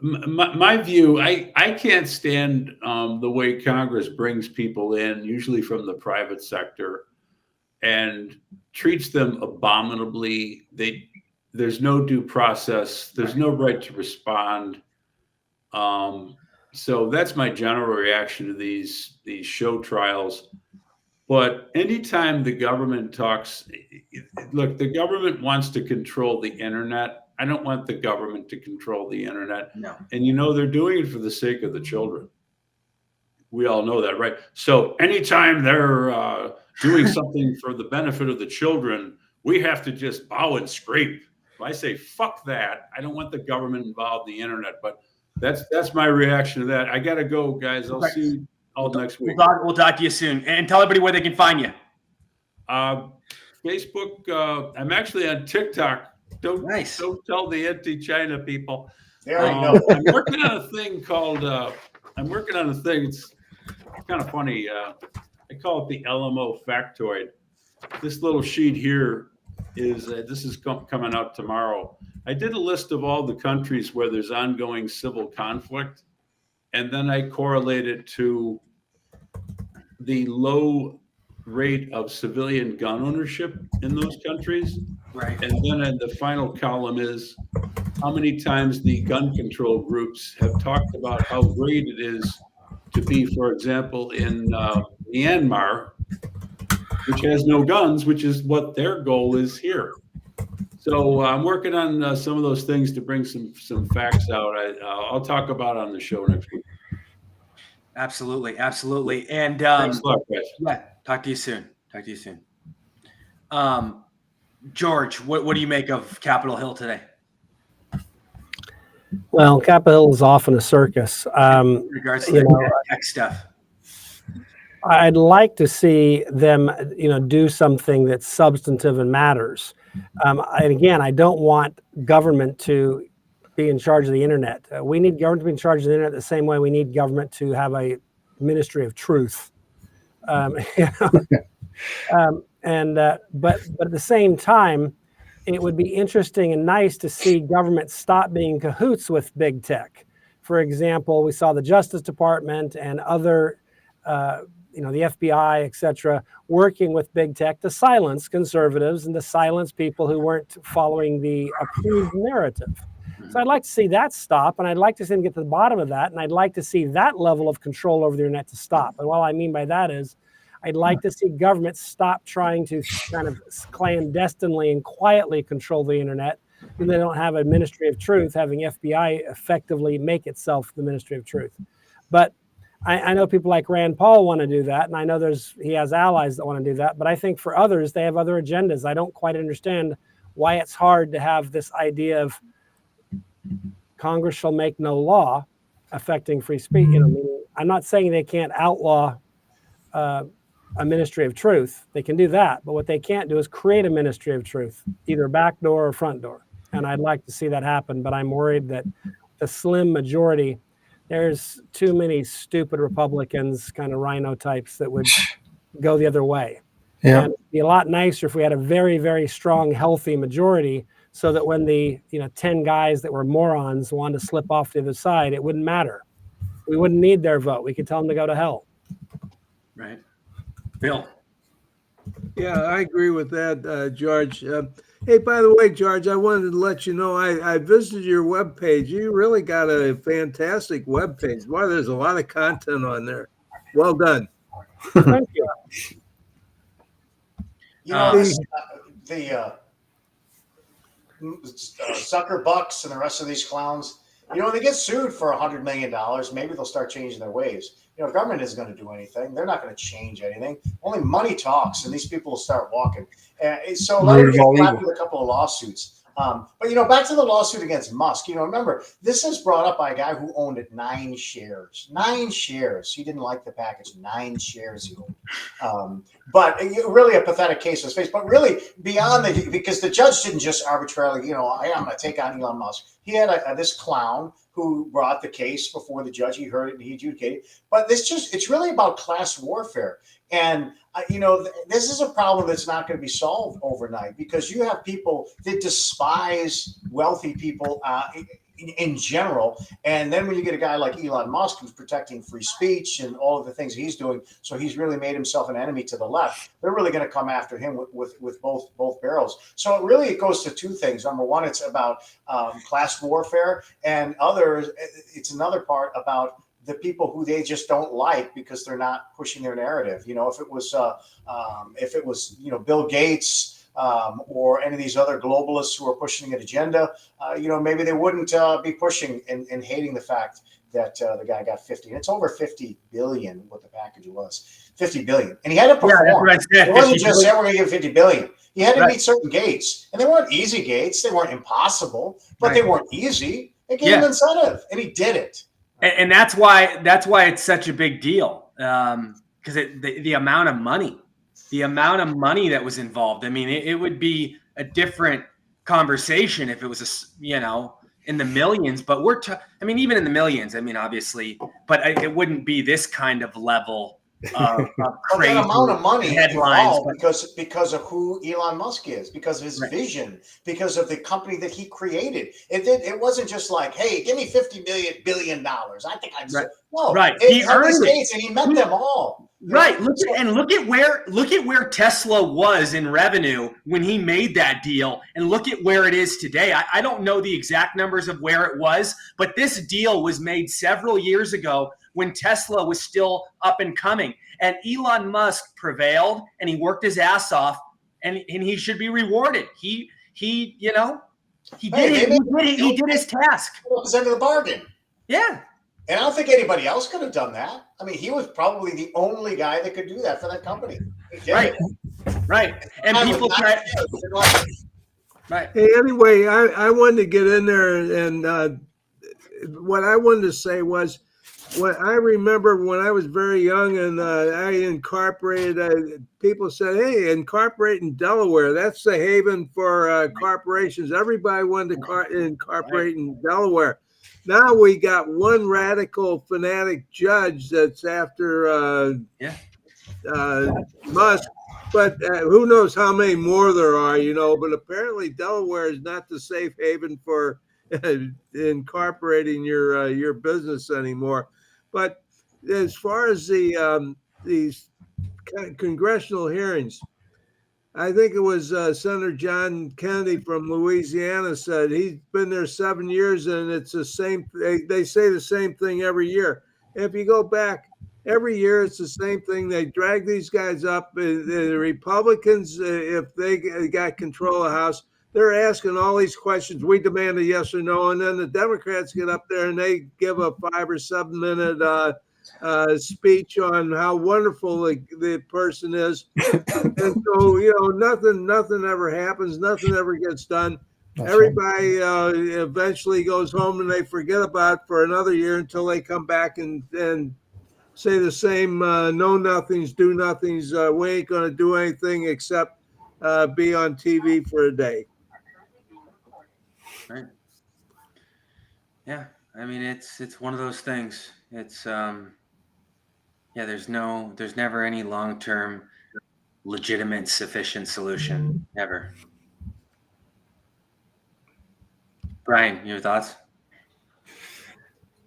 My view, I can't stand the way Congress brings people in, usually from the private sector, and treats them abominably. There's no due process. There's no right to respond. So that's my general reaction to these show trials. But anytime the government talks, look, the government wants to control the internet. I don't want the government to control the internet. No. And they're doing it for the sake of the children. We all know that, right? So anytime they're doing something for the benefit of the children, we have to just bow and scrape. I say, fuck that. I don't want the government involved in the internet. But that's my reaction to that. I got to go, guys. I'll see you all next week. We'll talk to you soon. And tell everybody where they can find you. Facebook. I'm actually on TikTok. Don't tell the anti-China people. There you go. I'm working on a thing called. It's kind of funny. I call it the LMO factoid. This little sheet here is this is coming out tomorrow. I did a list of all the countries where there's ongoing civil conflict, and then I correlate it to the low rate of civilian gun ownership in those countries. Right. And then in the final column is how many times the gun control groups have talked about how great it is to be, for example, in Myanmar, which has no guns, which is what their goal is here. So I'm working on some of those things to bring some facts out. I'll talk about it on the show next week. Absolutely. And thanks a lot, guys. Yeah, talk to you soon. George, what do you make of Capitol Hill today? Well, Capitol Hill is often a circus. In regards to the tech stuff. I'd like to see them, do something that's substantive and matters. And again, I don't want government to be in charge of the internet. We need government to be in charge of the internet the same way we need government to have a ministry of truth. But at the same time, it would be interesting and nice to see government stop being in cahoots with big tech. For example, we saw the Justice Department and other, the FBI, et cetera, working with big tech to silence conservatives and to silence people who weren't following the approved narrative. So I'd like to see that stop, and I'd like to see them get to the bottom of that, and I'd like to see that level of control over the internet to stop. And what I mean by that is I'd like to see government stop trying to kind of clandestinely and quietly control the internet when they don't have a ministry of truth, having FBI effectively make itself the ministry of truth. But I know people like Rand Paul want to do that, and I know he has allies that want to do that, but I think for others, they have other agendas. I don't quite understand why it's hard to have this idea of Congress shall make no law affecting free speech. I'm not saying they can't outlaw a ministry of truth. They can do that, but what they can't do is create a ministry of truth, either back door or front door. and I'd like to see that happen. But I'm worried that the slim majority, there's too many stupid Republicans, kind of rhino types, that would go the other way. Yeah. And it'd be a lot nicer if we had a very, very strong, healthy majority, so that when the 10 guys that were morons wanted to slip off the other side, it wouldn't matter. We wouldn't need their vote. We could tell them to go to hell. Right. Bill. Yeah, I agree with that, George. Hey, by the way, George, I wanted to let you know I visited your webpage. You really got a fantastic webpage. Boy, there's a lot of content on there. Well done. Thank you. You know, the sucker bucks and the rest of these clowns, when they get sued for $100 million, maybe they'll start changing their ways. Government isn't going to do anything. They're not going to change anything. Only money talks, and these people will start walking. So let me get slapped with a couple of lawsuits. But back to the lawsuit against Musk. Remember, this is brought up by a guy who owned 9 shares. 9 shares. He didn't like the package. 9 shares he owned. But really a pathetic case in his face. But really beyond because the judge didn't just arbitrarily, I'm going to take on Elon Musk. He had this clown who brought the case before the judge. He heard it and he adjudicated. But it's really about class warfare. And, this is a problem that's not going to be solved overnight, because you have people that despise wealthy people in general. And then when you get a guy like Elon Musk, who's protecting free speech and all of the things he's doing, so he's really made himself an enemy to the left. They're really going to come after him with both barrels. So it goes to 2 things. Number one, it's about class warfare, and it's another part about the people who they just don't like because they're not pushing their narrative. If it was Bill Gates or any of these other globalists who are pushing an agenda, maybe they wouldn't be pushing and hating the fact that the guy got 50. And it's over 50 billion what the package was. 50 billion. And he had to perform. Yeah, that's what I said. It wasn't just say we're going to give 50 billion. He had to Right. meet certain gates. And they weren't easy gates. They weren't impossible, but Right. they weren't easy. They gave him incentive, and he did it. And that's why it's such a big deal, because the amount of money that was involved. I mean, it would be a different conversation if it was in the millions. But even in the millions. I mean, obviously, but it wouldn't be this kind of level of crazy that amount of money headlines. Because of who Elon Musk is, because of his vision, because of the company that he created. It wasn't just like, hey, give me $50 billion. I think I'd no. Right. He earned it, and he met them all. Right. Look at where Tesla was in revenue when he made that deal, and look at where it is today. I don't know the exact numbers of where it was, but this deal was made several years ago when Tesla was still up and coming. And Elon Musk prevailed, and he worked his ass off, and he should be rewarded. He did his task. It was the end of the bargain. Yeah. And I don't think anybody else could have done that. I mean, he was probably the only guy that could do that for that company. He did Right. it. Right. And people try. Right. Hey, anyway, I wanted to get in there, and what I wanted to say was, what I remember when I was very young and I incorporated, people said, hey, incorporate in Delaware. That's the haven for corporations. Everybody wanted to incorporate in Delaware. Now we got one radical fanatic judge that's after Musk, but who knows how many more there are, but apparently Delaware is not the safe haven for incorporating your business anymore. But as far as these congressional hearings, I think it was Senator John Kennedy from Louisiana said he's been there 7 years, and it's the same. They say the same thing every year. If you go back every year, it's the same thing. They drag these guys up. The Republicans, if they got control of the House, they're asking all these questions. We demand a yes or no. And then the Democrats get up there and they give a 5 or 7 minute speech on how wonderful the person is. And so, nothing ever happens. Nothing ever gets done. Everybody eventually goes home and they forget about it for another year until they come back and say the same know nothings, do nothings. We ain't going to do anything except be on TV for a day. Right. Yeah. I mean, it's one of those things. It's yeah, there's never any long-term legitimate sufficient solution. Never. Brian, your thoughts?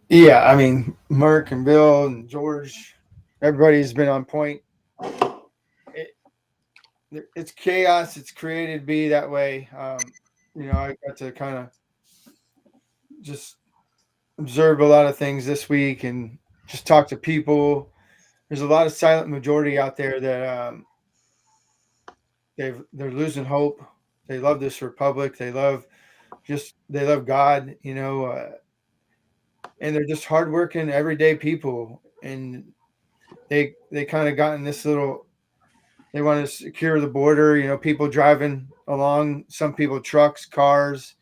Yeah, I mean, Mark and Bill and George, everybody's been on point. It's chaos. It's created to be that way. I got to kind of just observe a lot of things this week and just talk to people. There's a lot of silent majority out there that they're losing hope. They love this republic. They love God, and they're just hardworking, everyday people. And they kind of got in this little. They want to secure the border. People driving along. Some people trucks, cars.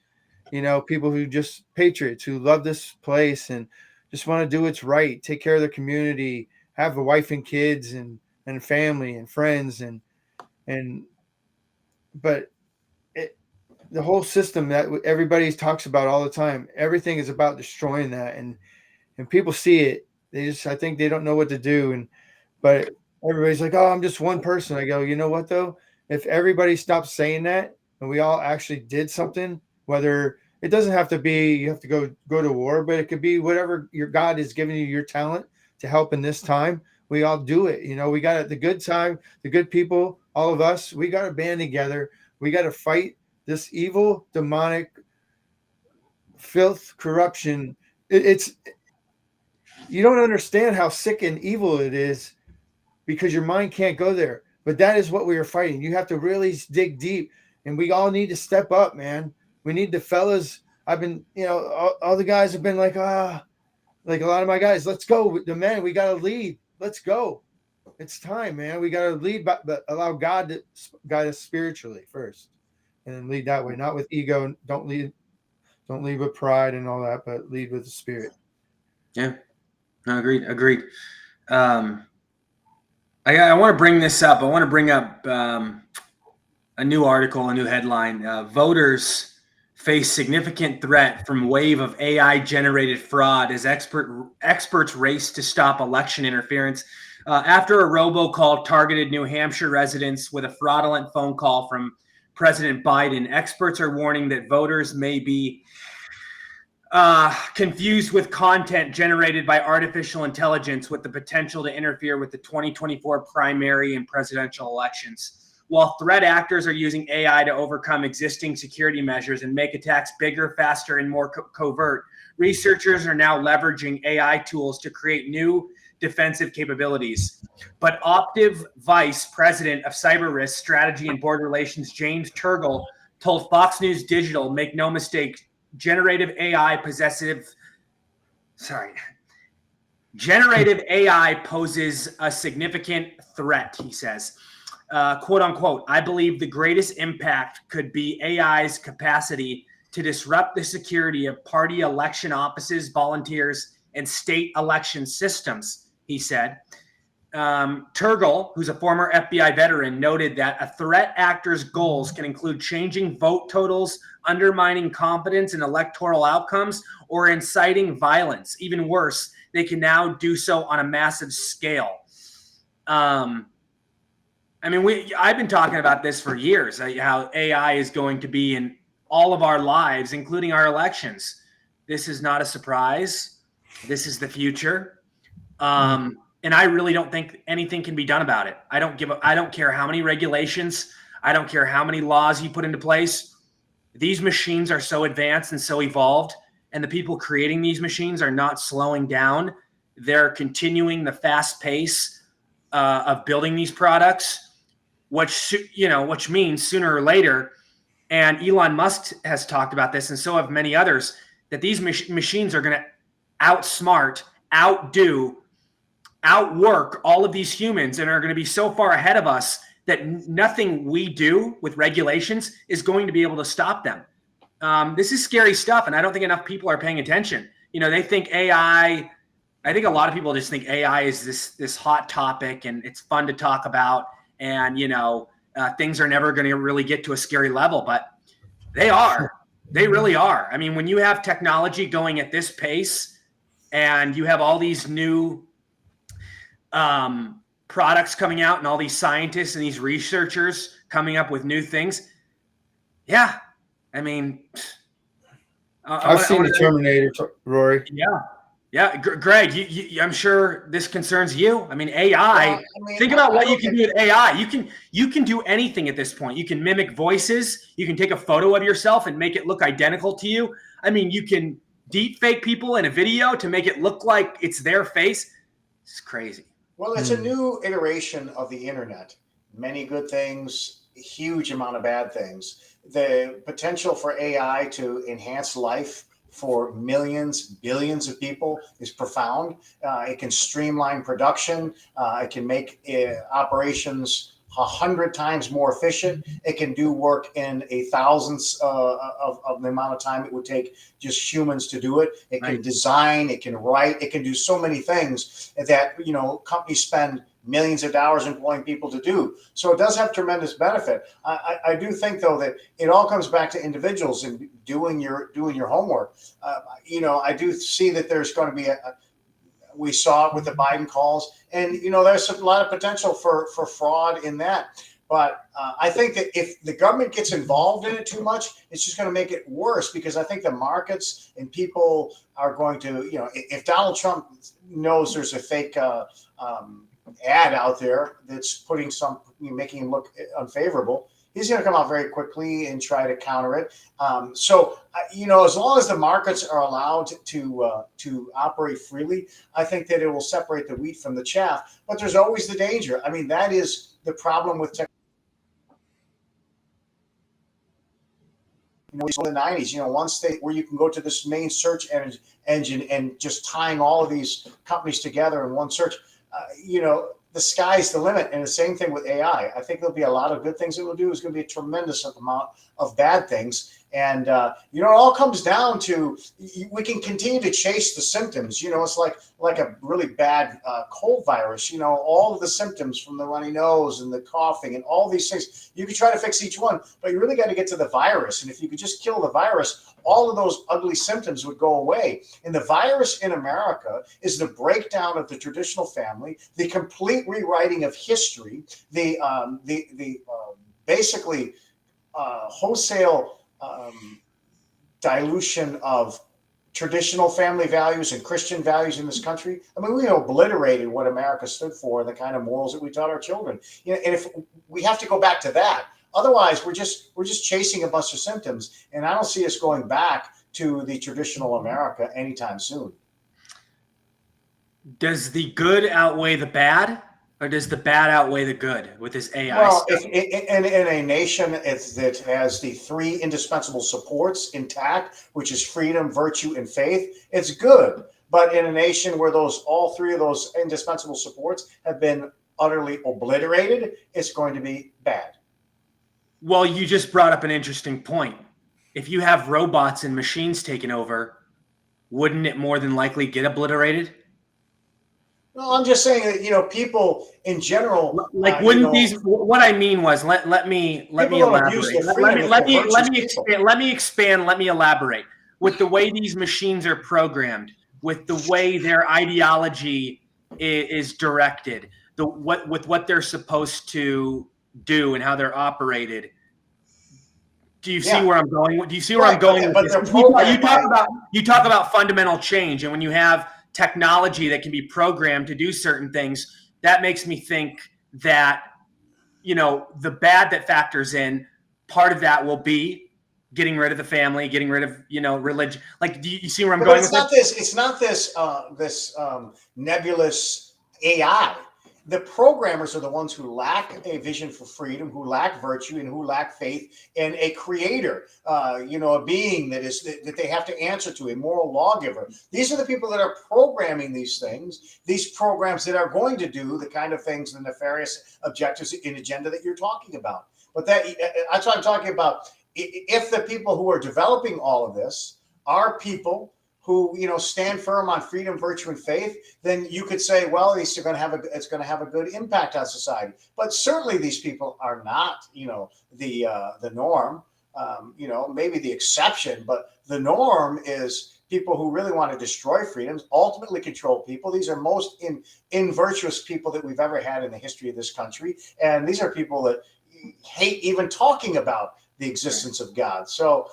People who just patriots who love this place and just want to do what's right, take care of their community, have a wife and kids and family and friends but the whole system that everybody talks about all the time, everything is about destroying that, and people see it. I think they don't know what to do, but everybody's like, oh, I'm just one person. I go, you know what though? If everybody stopped saying that and we all actually did something, whether it doesn't have to be you have to go to war, but it could be whatever your God is giving you your talent to help in this time. We all do it. We got the good time, the good people, all of us. We got to band together. We got to fight this evil, demonic, filth, corruption. It's you don't understand how sick and evil it is because your mind can't go there. But that is what we are fighting. You have to really dig deep, and we all need to step up, man. We need the fellas. I've been, all the guys have been like a lot of my guys. Let's go, the men. We got to lead. Let's go. It's time, man. We got to lead, but allow God to guide us spiritually first, and then lead that way. Not with ego. Don't lead with pride and all that, but lead with the Spirit. Yeah. No, agreed. I want to bring this up. I want to bring up a new article, a new headline. Voters face significant threat from wave of AI-generated fraud as experts race to stop election interference. After a robocall targeted New Hampshire residents with a fraudulent phone call from President Biden, experts are warning that voters may be confused with content generated by artificial intelligence with the potential to interfere with the 2024 primary and presidential elections. While threat actors are using AI to overcome existing security measures and make attacks bigger, faster, and more covert, researchers are now leveraging AI tools to create new defensive capabilities. But Optiv Vice President of Cyber Risk Strategy and Board Relations, James Turgle, told Fox News Digital, make no mistake, generative AI poses a significant threat, he says. Quote unquote, I believe the greatest impact could be AI's capacity to disrupt the security of party election offices, volunteers, and state election systems, he said. Turgle, who's a former FBI veteran, noted that a threat actor's goals can include changing vote totals, undermining confidence in electoral outcomes, or inciting violence. Even worse, they can now do so on a massive scale. I've been talking about this for years, how AI is going to be in all of our lives, including our elections. This is not a surprise. This is the future. And I really don't think anything can be done about it. I don't care how many regulations, I don't care how many laws you put into place. These machines are so advanced and so evolved, and the people creating these machines are not slowing down. They're continuing the fast pace of building these products, which means sooner or later, and Elon Musk has talked about this, and so have many others, that these machines are going to outsmart, outwork all of these humans and are going to be so far ahead of us that nothing we do with regulations is going to be able to stop them. This is scary stuff, and I don't think enough people are paying attention. They think AI. I think a lot of people just think AI is this hot topic, and it's fun to talk about, and things are never going to really get to a scary level, but they are. They really are. I mean, when you have technology going at this pace and you have all these new products coming out and all these scientists and these researchers coming up with new things, yeah, I mean, I've seen the Terminator, Rory. yeah, Greg, I'm sure this concerns you. I mean, AI. Well, I mean, Think about I what you look can at- do with AI. You can do anything at this point. You can mimic voices. You can take a photo of yourself and make it look identical to you. I mean, you can deep fake people in a video to make it look like it's their face. It's crazy. Well, it's a new iteration of the internet. Many good things, huge amount of bad things. The potential for AI to enhance life for millions, billions of people is profound. It can streamline production. It can make operations 100 times more efficient. It can do work in a thousandth of the amount of time it would take just humans to do it. It can design, it can write, it can do so many things that, you know, companies spend millions of dollars employing people to do. So it does have tremendous benefit. I do think, though, that it all comes back to individuals and doing your homework. You know, I do see that there's going to be we saw it with the Biden calls, and you know, there's a lot of potential for fraud in that. But I think that if the government gets involved in it too much, it's just going to make it worse, because I think the markets and people are going to, you know, if Donald Trump knows there's a fake ad out there that's putting making him look unfavorable, he's going to come out very quickly and try to counter it. You know, as long as the markets are allowed to operate freely, I think that it will separate the wheat from the chaff. But there's always the danger. I mean, that is the problem with technology. You know, in the 90s, you know, one state where you can go to this main search engine and just tying all of these companies together in one search, you know, the sky's the limit. And the same thing with AI. I think there'll be a lot of good things it will do. There's going to be a tremendous amount of bad things. And, you know, it all comes down to, we can continue to chase the symptoms. You know, it's like a really bad cold virus. You know, all of the symptoms, from the runny nose and the coughing and all these things, you could try to fix each one, but you really got to get to the virus. And if you could just kill the virus, all of those ugly symptoms would go away. And the virus in America is the breakdown of the traditional family, the complete rewriting of history, the basically wholesale dilution of traditional family values and Christian values in this country. I mean, we obliterated what America stood for and the kind of morals that we taught our children. You know, and if we have to go back to that, otherwise we're just chasing a bunch of symptoms. And I don't see us going back to the traditional America anytime soon. Does the good outweigh the bad, or does the bad outweigh the good with this AI Well, stuff? in a nation that has the three indispensable supports intact, which is freedom, virtue, and faith, it's good. But in a nation where all three of those indispensable supports have been utterly obliterated, it's going to be bad. Well, you just brought up an interesting point. If you have robots and machines taking over, wouldn't it more than likely get obliterated? No, I'm just saying that, you know, people in general, like, wouldn't these? What I mean was, let me elaborate. Let me expand. Let me elaborate. With the way these machines are programmed, with the way their ideology is directed, with what they're supposed to do and how they're operated. Do you see where I'm going? Do you see where I'm going with this? You talk about fundamental change, and when you have technology that can be programmed to do certain things, that makes me think that, you know, the bad that factors in, part of that will be getting rid of the family, getting rid of, you know, religion. Like, do you see where I'm going with this? It's not this nebulous AI. The programmers are the ones who lack a vision for freedom, who lack virtue, and who lack faith in a creator, you know, a being that they have to answer to, a moral lawgiver. These are the people that are programming these things, these programs that are going to do the kind of things, the nefarious objectives and agenda that you're talking about. But that's what I'm talking about. If the people who are developing all of this are people who, you know, stand firm on freedom, virtue, and faith, then you could say, well, it's going to have a good impact on society. But certainly these people are not, you know, the norm. maybe the exception, but the norm is people who really want to destroy freedoms, ultimately control people. These are most invirtuous people that we've ever had in the history of this country. And these are people that hate even talking about the existence of God. So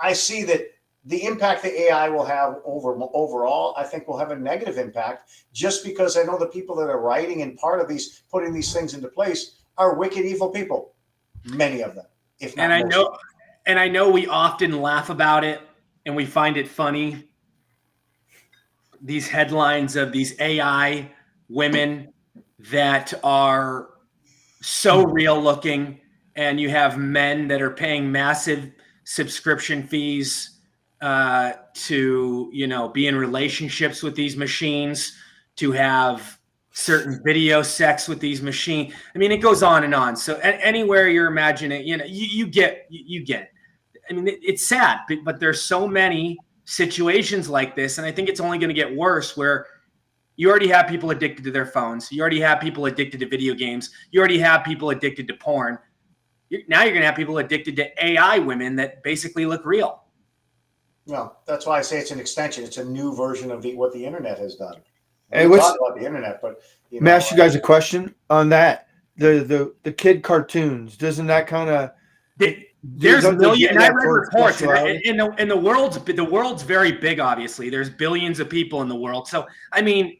I see that the impact the AI will have overall, I think will have a negative impact, just because I know the people that are writing and part of these, putting these things into place, are wicked, evil people. Many of them, if not And most. I know we often laugh about it and we find it funny. These headlines of these AI women that are so real looking, and you have men that are paying massive subscription fees to be in relationships with these machines, to have certain video sex with these machines. I mean, it goes on and on. So anywhere you're imagining, you get it. I mean, it's sad, but there's so many situations like this, and I think it's only going to get worse, where you already have people addicted to their phones. You already have people addicted to video games. You already have people addicted to porn. Now you're going to have people addicted to AI women that basically look real. Well, that's why I say it's an extension. It's a new version of what the internet has done. Hey, We what's- talk about the internet, but May I ask you guys a question on that? The kid cartoons, doesn't that kind of There's don't they millions, get and I that read for reports, sexuality? and the world's very big. Obviously, there's billions of people in the world. So, I mean,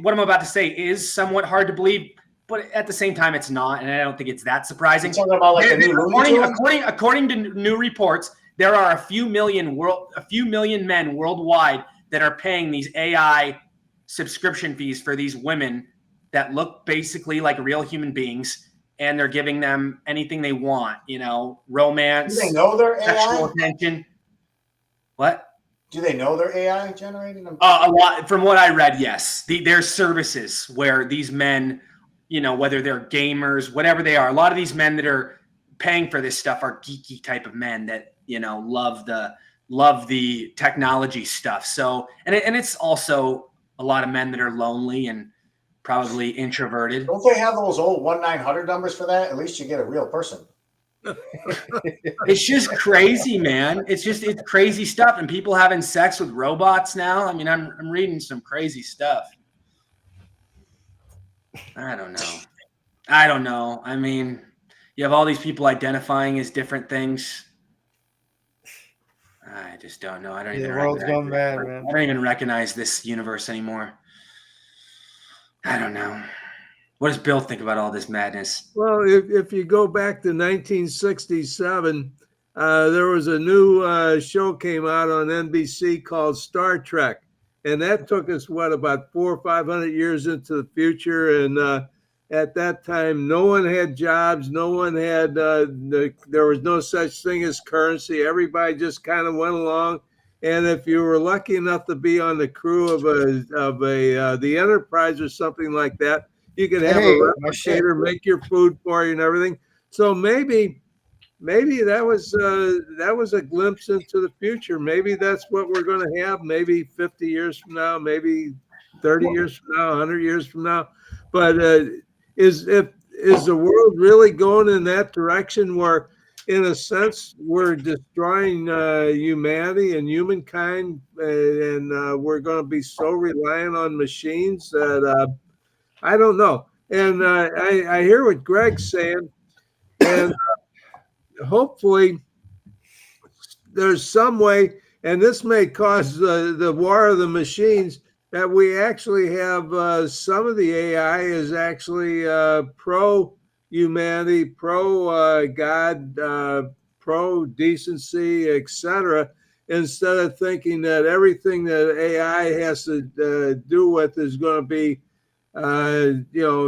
what I'm about to say is somewhat hard to believe, but at the same time, it's not, and I don't think it's that surprising. You're talking about like the new Looney Tunes? According to new reports, there are a few million men worldwide that are paying these AI subscription fees for these women that look basically like real human beings, and they're giving them anything they want, romance, Do they know they're sexual AI? attention. What? Do they know they're AI generated? A lot. From what I read, yes. There's services where these men, whether they're gamers, whatever they are, a lot of these men that are paying for this stuff are geeky type of men that love the technology stuff. So, and it's also a lot of men that are lonely and probably introverted. Don't they have those old 1-900 numbers for that? At least you get a real person. It's just crazy, man. It's crazy stuff, and people having sex with robots now. I mean, I'm reading some crazy stuff. I don't know. I mean, you have all these people identifying as different things. I just don't know. I don't even. The world's gone mad, man. I don't even recognize this universe anymore. I don't know. What does Bill think about all this madness? Well, if you go back to 1967, there was a new show came out on NBC called Star Trek, and that took us about 400 or 500 years into the future. And at that time, no one had jobs, no one had there was no such thing as currency. Everybody just kind of went along. And if you were lucky enough to be on the crew of the Enterprise or something like that, you could have a replicator make your food for you and everything. So maybe that was a glimpse into the future. Maybe that's what we're going to have. Maybe 50 years from now, maybe 30 years from now, 100 years from now. But is the world really going in that direction where, in a sense, we're destroying humanity and humankind, and we're going to be so reliant on machines that I don't know. And I hear what Greg's saying, and hopefully there's some way, and this may cause the war of the machines, that we actually have some of the AI is actually pro humanity, pro God, pro decency, etc. Instead of thinking that everything that AI has to do with is going to be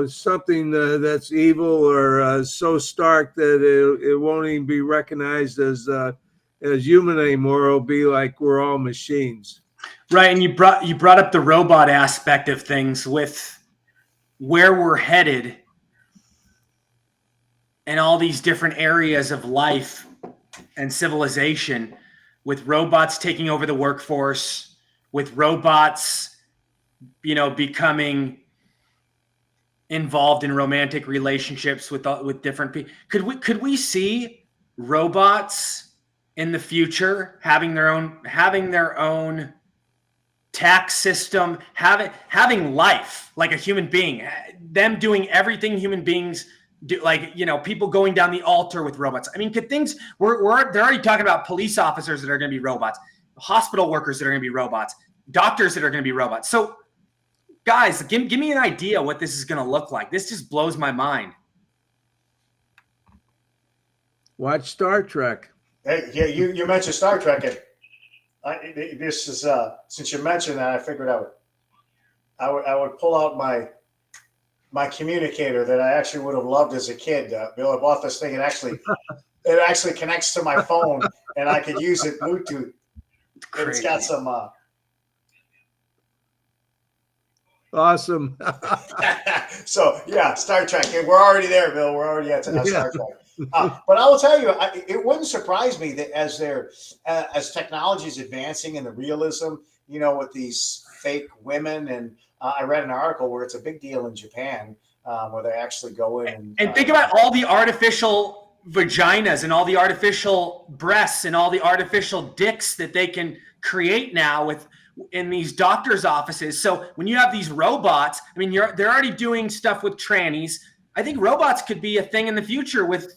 something that's evil or so stark that it won't even be recognized as human anymore. It'll be like we're all machines. Right, and you brought up the robot aspect of things with where we're headed and all these different areas of life and civilization, with robots taking over the workforce, with robots, becoming involved in romantic relationships with different people. Could we see robots in the future having their own tax system, having life like a human being, them doing everything human beings do, like, people going down the altar with robots? I mean, could things, they're already talking about police officers that are going to be robots, hospital workers that are going to be robots, doctors that are going to be robots. So guys, give me an idea what this is going to look like. This just blows my mind. Watch Star Trek. Hey, yeah, you mentioned Star Trek, and this is since you mentioned that, I figured I would pull out my communicator that I actually would have loved as a kid. Bill, I bought this thing, and it actually connects to my phone, and I could use it Bluetooth. And it's got some. Awesome. So yeah, Star Trek. We're already there, Bill. We're already at Star Trek. But I will tell you, it wouldn't surprise me that as technology is advancing and the realism, with these fake women, and I read an article where it's a big deal in Japan, where they actually go in and think about all the artificial vaginas and all the artificial breasts and all the artificial dicks that they can create now in these doctors' offices. So when you have these robots, I mean, they're already doing stuff with trannies. I think robots could be a thing in the future with.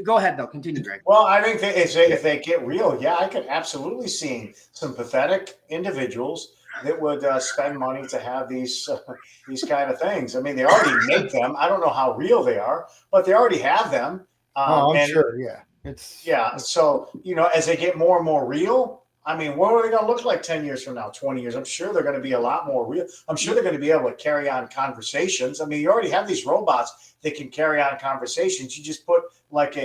Go ahead, though. Continue, Greg. Well, I think that if they get real, yeah, I could absolutely see some pathetic individuals that would spend money to have these kind of things. I mean, they already make them. I don't know how real they are, but they already have them. I'm sure. Yeah. So, as they get more and more real, I mean, what are they going to look like 10 years from now, 20 years? I'm sure they're going to be a lot more real. I'm sure they're going to be able to carry on conversations. I mean, you already have these robots that can carry on conversations. You just put like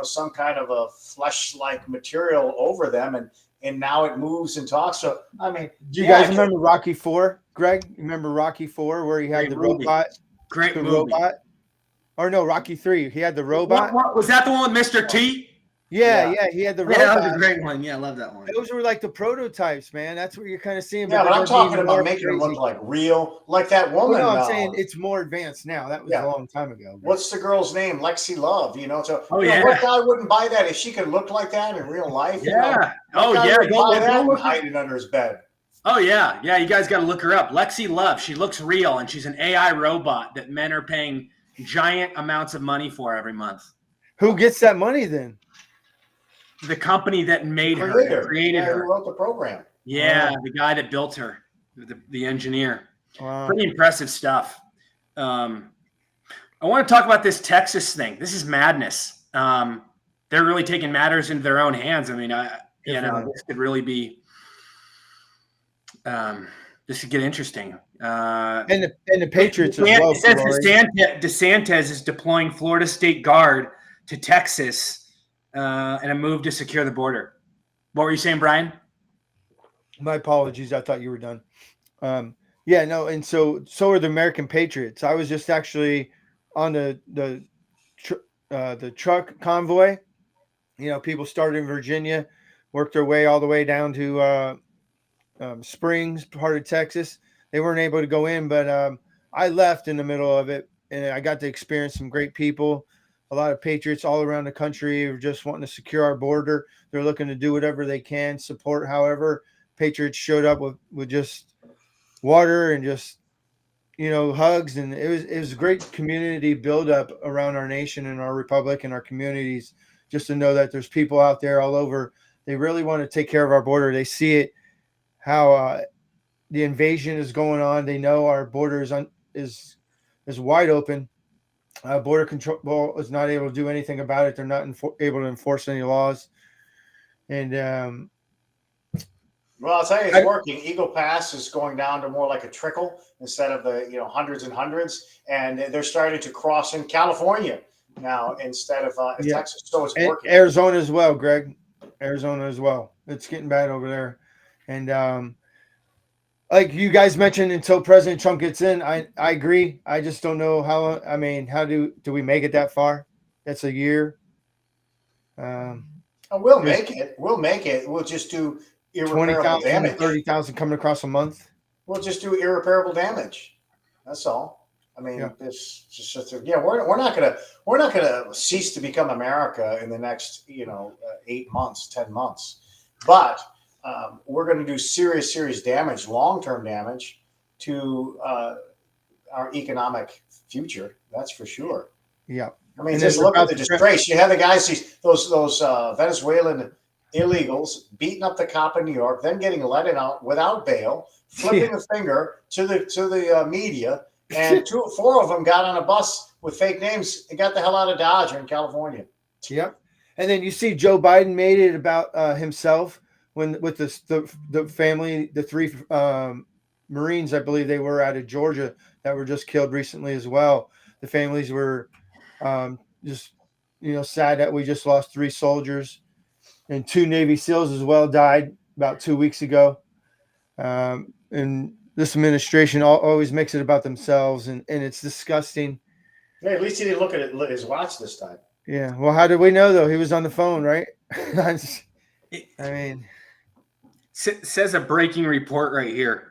some kind of a flesh-like material over them, and now it moves and talks. So, I mean, do you guys remember Rocky IV, Greg? You remember Rocky IV where he had the robot? Great movie. Robot? Or no, Rocky III. He had the robot. What, was that the one with Mr. T? Yeah, he had the robot. Yeah, that was a great one. Yeah, I love that one. Those were like the prototypes, man. That's what you're kind of seeing. Yeah, but I'm talking about making them look like real, like that woman. No, I'm saying it's more advanced now. That was a long time ago. Bro. What's the girl's name? Lexi Love. So yeah. What guy wouldn't buy that if she could look like that in real life? Yeah. Hide it under his bed. Oh yeah. You guys got to look her up. Lexi Love. She looks real, and she's an AI robot that men are paying giant amounts of money for every month. Who gets that money then? The company that made her, created her. Who wrote the program? Yeah, the guy that built her, the engineer. Wow. Pretty impressive stuff. I want to talk about this Texas thing. This is madness. They're really taking matters into their own hands. I mean, this could really be. This could get interesting. And the Patriots as well. It says DeSantis is deploying Florida State Guard to Texas. And a move to secure the border. What were you saying, Brian? My apologies. I thought you were done. Yeah, no. And so are the American Patriots. I was just actually on the truck convoy. People started in Virginia, worked their way all the way down to Springs, part of Texas. They weren't able to go in, but I left in the middle of it, and I got to experience some great people. A lot of patriots all around the country are just wanting to secure our border. They're looking to do whatever they can, support however. Patriots showed up with just water and just, hugs. And it was a great community buildup around our nation and our republic and our communities, just to know that there's people out there all over. They really want to take care of our border. They see it, how the invasion is going on. They know our border is wide open. Border Control is not able to do anything about it. They're not able to enforce any laws. And well, I'll tell you, it's working. Eagle Pass is going down to more like a trickle instead of the hundreds and hundreds, and they're starting to cross in California now instead of Texas. So it's working. Arizona as well, Greg. Arizona as well. It's getting bad over there, and like you guys mentioned, until President Trump gets in, I agree. I just don't know how. I mean, how do we make it that far? That's a year. We'll make it. We'll make it. We'll just do irreparable damage. 30,000 coming across a month. We'll just do irreparable damage. That's all. I mean, Yeah. this just we're not gonna cease to become America in the next 8 months, 10 months, but we're going to do serious damage, long term damage to our economic future. That's for sure. Yeah. I mean, And just then look at about the the disgrace. You have the guys, those Venezuelan illegals beating up the cop in New York, then getting let out without bail, flipping a finger to the media, and four of them got on a bus with fake names and got the hell out of Dodge in California. Yep. And then you see Joe Biden made it about himself when with the family, the three Marines, I believe they were out of Georgia that were just killed recently as well. The families were just sad that we just lost 3 soldiers, and 2 Navy SEALs as well died about 2 weeks ago. And this administration always makes it about themselves, and it's disgusting. Hey, at least he didn't look at his watch this time. Yeah. Well, how did we know though? He was on the phone, right? I mean, Says a breaking report right here.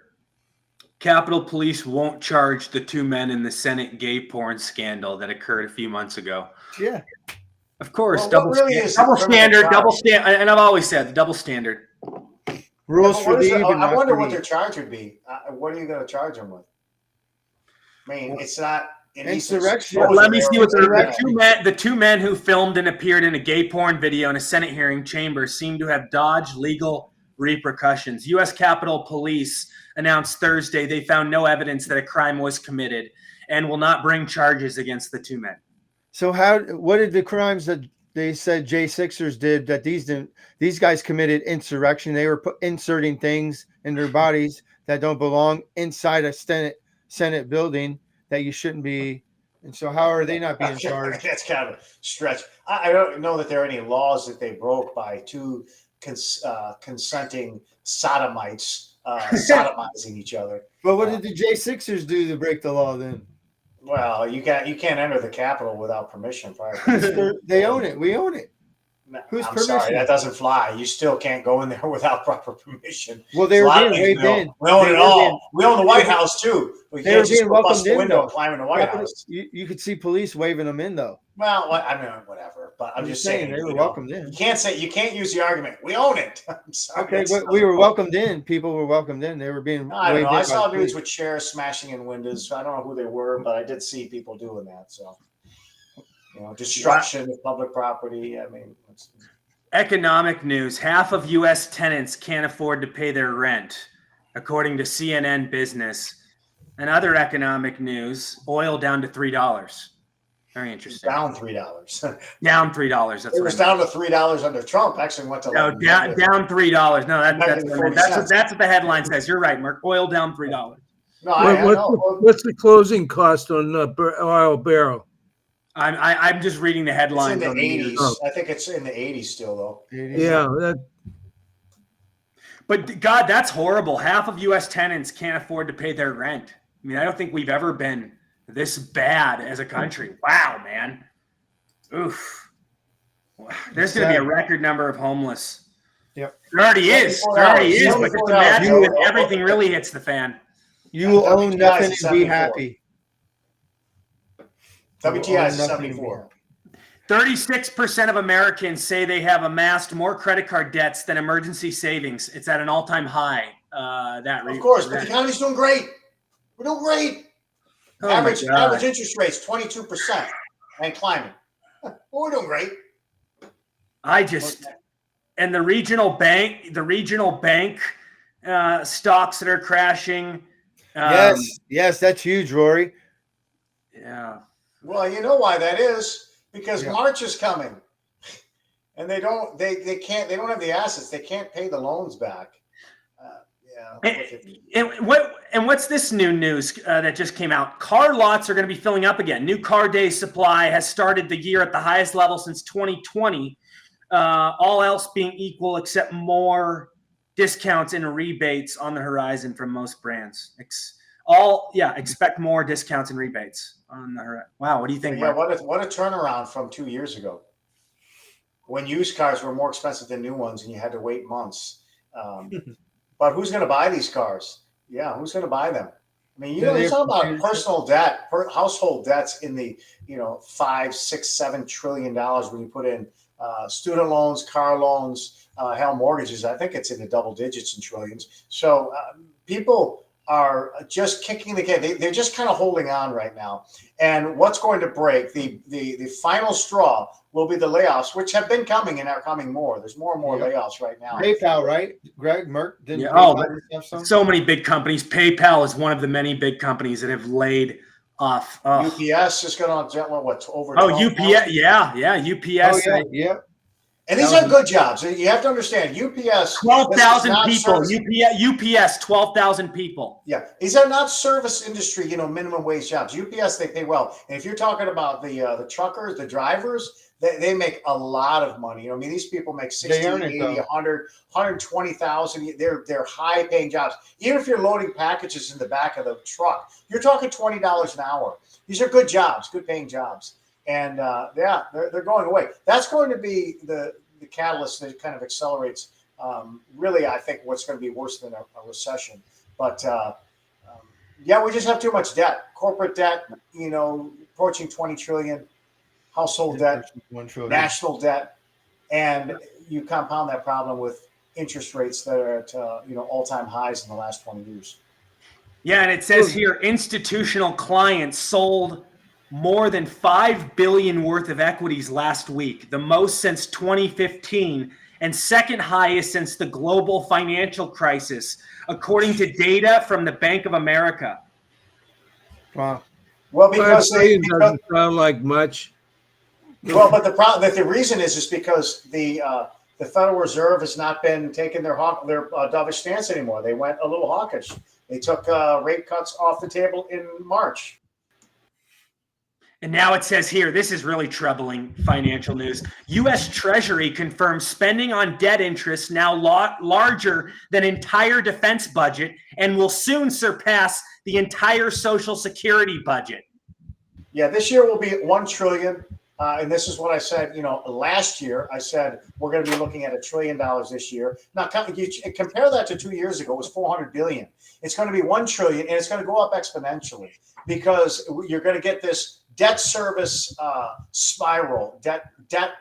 Capitol Police won't charge the 2 men in the Senate gay porn scandal that occurred a few months ago. yeah. Of course, Well, what really is the criminal charge? And I've always said the double standard. Rules but for the even. I not wonder for what the- their charge would be. What are you going to charge them with? I mean, it's not Insurrection. Well, let me see what Insurrection. the two men who filmed and appeared in a gay porn video in a Senate hearing chamber seem to have dodged legal repercussions. U.S. Capitol Police announced Thursday they found no evidence that a crime was committed and will not bring charges against the 2 men. So what did the crimes that they said J6ers did that these guys committed insurrection? They were inserting things in their bodies that don't belong inside a Senate building that you shouldn't be. And so how are they not being charged? That's kind of a stretch. I don't know that there are any laws that they broke by 2 consenting sodomites sodomizing each other. But what did the J6ers do to break the law then? Well, you can't enter the Capitol without permission. They own it. We own it. No, Whose I'm sorry, permission? that doesn't fly. You still can't go in there without proper permission. Well, they were being waved in. We own They it were all. being- We own the White House too. We They can't were just being go bust welcomed the in, window though. and climb in the White House. You could see police waving them in, though. Well, I mean, whatever. But I'm just saying they were welcomed in. You can't use the argument. We own it. I'm sorry. Okay, but we were welcomed in. People were welcomed in. They were being. I don't know. waved in I by saw the dudes police. with chairs smashing in windows. I don't know who they were, but I did see people doing that. So, destruction of public property. I mean, Economic news. Half of U.S. tenants can't afford to pay their rent, according to CNN Business. And other economic news, oil down to $3. Very interesting. down $3. Down $3. That's It what was I mean. down to $3 under Trump. Actually went to No, down $3. No, Negative 40 cents. that's what the headline says. You're right, Mark. Oil down $3. No, I know. What's the closing cost on oil barrel? I'm just reading the It's headlines. in the on the news. 80s. Oh. I think it's in the 80s still, though. Yeah, But God, that's horrible. Half of U.S. tenants can't afford to pay their rent. I mean, I don't think we've ever been this bad as a country. Wow, man. Oof. There's going to be a record number of homeless. Yep. There already is. There already is. But just imagine when everything really hits the fan. You will own nothing and be 74. happy. WTI is 74. 36% of Americans say they have amassed more credit card debts than emergency savings. It's at an all-time high. Of course, but the economy's doing great. We're doing great. Oh average interest rates 22% and climbing. Well, we're doing great. And the regional bank stocks that are crashing. Yes, that's huge, Rory. Yeah. Well, you know why that is? Because March is coming, and they don't have the assets. They can't pay the loans back. And what's this new news that just came out? Car lots are going to be filling up again. New car day supply has started the year at the highest level since 2020. All else being equal, except more discounts and rebates on the horizon from most brands. Expect more discounts and rebates on the horizon. Wow, what do you think? Yeah, Mark? what a turnaround from 2 years ago, when used cars were more expensive than new ones, and you had to wait months. But who's going to buy these cars? Yeah, who's going to buy them? I mean, Yeah, you're they talking have about personal debt, household debts in the, 5, 6, 7 trillion dollars when you put in student loans, car loans, hell, mortgages. I think it's in the double digits and trillions. So people are just kicking the can. They're just kind of holding on right now. And what's going to break the final straw will be the layoffs, which have been coming and are coming more. There's more and more layoffs right now. PayPal, right? Greg, Merck, didn't Yeah. PayPal have some? So many big companies. PayPal is one of the many big companies that have laid off. UPS is going to what over? Oh, 12,000? UPS. Yeah. UPS. Oh, yeah. And these are good jobs. You have to understand, UPS. 12,000 people. Service. UPS, 12,000 people. Yeah, these are not service industry, minimum wage jobs. UPS, they pay well. And if you're talking about the truckers, the drivers, they make a lot of money. I mean, these people make 60, 80, 100, 120,000. They're high paying jobs. Even if you're loading packages in the back of the truck, you're talking $20 an hour. These are good jobs, good paying jobs. And they're going away. That's going to be the catalyst that kind of accelerates. Really, I think what's going to be worse than a recession. But we just have too much debt, corporate debt. Approaching 20 trillion, household debt, 1 trillion. National debt, and you compound that problem with interest rates that are at all-time highs in the last 20 years. Yeah, and it says here institutional clients sold more than $5 billion worth of equities last week, the most since 2015 and second highest since the global financial crisis, according to data from the Bank of America. Wow. Well, because doesn't sound like much. Well, but the reason is because the Federal Reserve has not been taking their dovish stance anymore. They went a little hawkish. They took rate cuts off the table in March. And now it says here, this is really troubling financial news. U.S. Treasury confirms spending on debt interest now larger than entire defense budget and will soon surpass the entire Social Security budget. Yeah, this year will be 1 trillion. And this is what I said, last year. I said we're going to be looking at $1 trillion this year. Now, you compare that to 2 years ago, it was 400 billion. It's going to be 1 trillion, and it's going to go up exponentially because you're going to get this debt service spiral, debt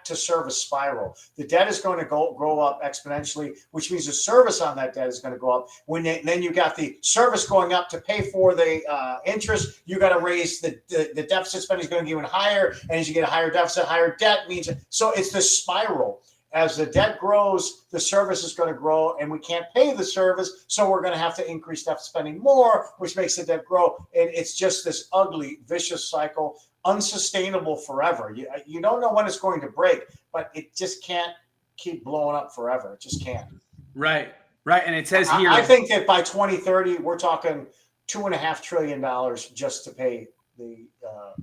to service spiral. The debt is going to grow up exponentially, which means the service on that debt is going to go up. Then you got the service going up to pay for the interest. You got to raise the deficit spending is going to get even higher, and as you get a higher deficit, higher debt means so it's this spiral. As the debt grows, the service is going to grow, and we can't pay the service, so we're going to have to increase deficit spending more, which makes the debt grow. And it's just this ugly, vicious cycle, unsustainable forever. You don't know when it's going to break, but it just can't keep blowing up forever. It just can't. Right. And it says here, I think that by 2030, we're talking $2.5 trillion just to pay the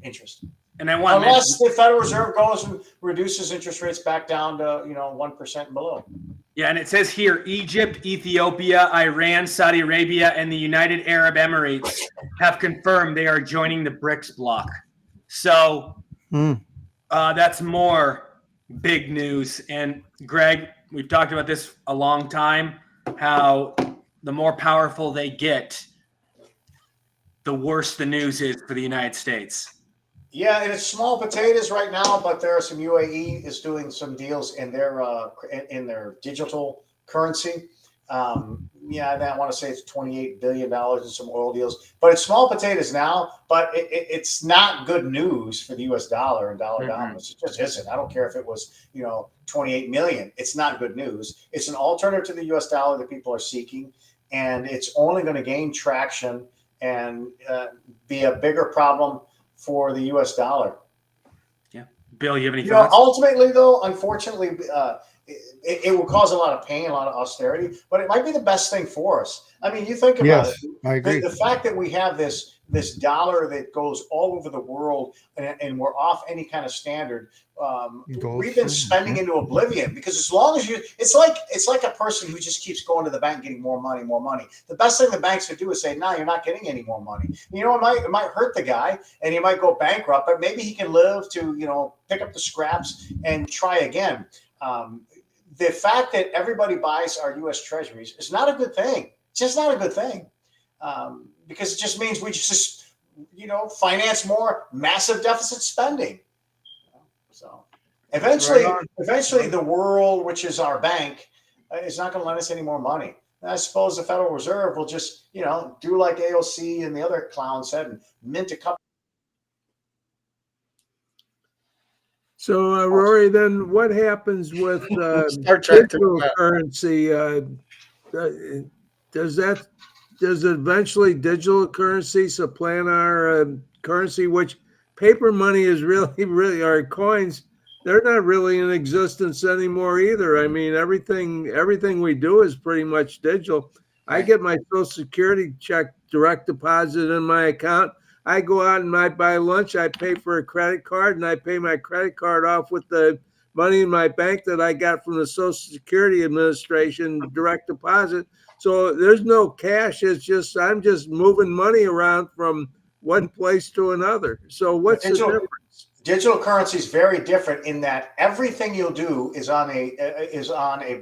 interest. And I want unless the Federal Reserve goes and reduces interest rates back down to 1% and below. Yeah, and it says here Egypt, Ethiopia, Iran, Saudi Arabia, and the United Arab Emirates have confirmed they are joining the BRICS bloc. So that's more big news. And Greg, we've talked about this a long time, how the more powerful they get, the worse the news is for the United States. Yeah, and it's small potatoes right now, but there are some UAE is doing some deals in their digital currency. I want to say it's $28 billion in some oil deals, but it's small potatoes now. But it's not good news for the U.S. dollar and dollar dominance. It just isn't. I don't care if it was 28 million. It's not good news. It's an alternative to the U.S. dollar that people are seeking, and it's only going to gain traction and be a bigger problem for the U.S. dollar. Yeah, Bill, you have any thoughts? Ultimately, though, unfortunately, it will cause a lot of pain, a lot of austerity, but it might be the best thing for us. I mean, you think about it. I agree. The fact that we have this dollar that goes all over the world and we're off any kind of standard, we've been spending into oblivion because as long as it's like a person who just keeps going to the bank getting more money. The best thing the banks could do is say, no, you're not getting any more money. It might hurt the guy and he might go bankrupt, but maybe he can live to, pick up the scraps and try again. The fact that everybody buys our U.S. treasuries is not a good thing. It's just not a good thing. because it just means we just finance more massive deficit spending. So eventually the world, which is our bank, is not going to lend us any more money. And I suppose the Federal Reserve will just, do like AOC and the other clown said and mint a couple. So, Rory, then what happens with Star Trek digital currency? Does eventually digital currency supplant our currency, which paper money is really our coins? They're not really in existence anymore either. I mean, everything we do is pretty much digital. I get my Social Security check direct deposit in my account. I go out and I buy lunch. I pay for a credit card, and I pay my credit card off with the money in my bank that I got from the Social Security Administration direct deposit. So there's no cash. I'm just moving money around from one place to another. So what's the difference? Digital currency is very different in that everything you'll do is on a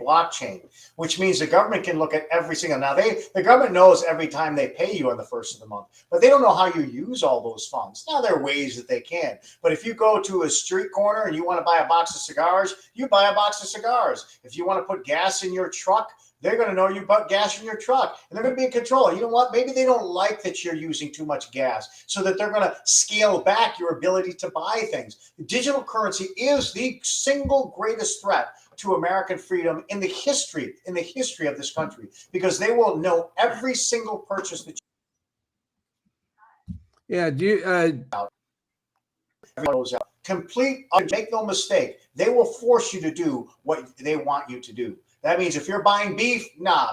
blockchain, which means the government can look at every single. Now the government knows every time they pay you on the first of the month, but they don't know how you use all those funds. Now there are ways that they can, but if you go to a street corner and you want to buy a box of cigars, you buy a box of cigars. If you want to put gas in your truck, they're going to know you put gas in your truck, and they're going to be in control. You know what? Maybe they don't like that you're using too much gas, so that they're going to scale back your ability to buy things. Digital currency is the single greatest threat to American freedom in the history of this country, because they will know every single purchase that Yeah. Do you? goes out. Make no mistake, they will force you to do what they want you to do. That means if you're buying beef,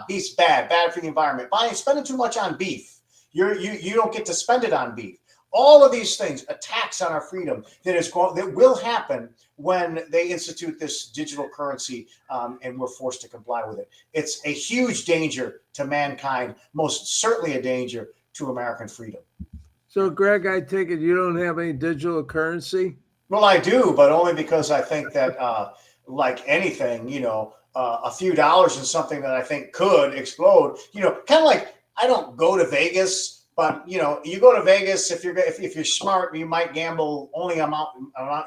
beef's bad for the environment. Spending too much on beef, you don't get to spend it on beef. All of these things, attacks on our freedom that will happen when they institute this digital currency, and we're forced to comply with it. It's a huge danger to mankind, most certainly a danger to American freedom. So, Greg, I take it you don't have any digital currency? Well, I do, but only because I think that, like anything, a few dollars in something that I think could explode. Kind of like, I don't go to Vegas, but you go to Vegas if you're smart, you might gamble only amount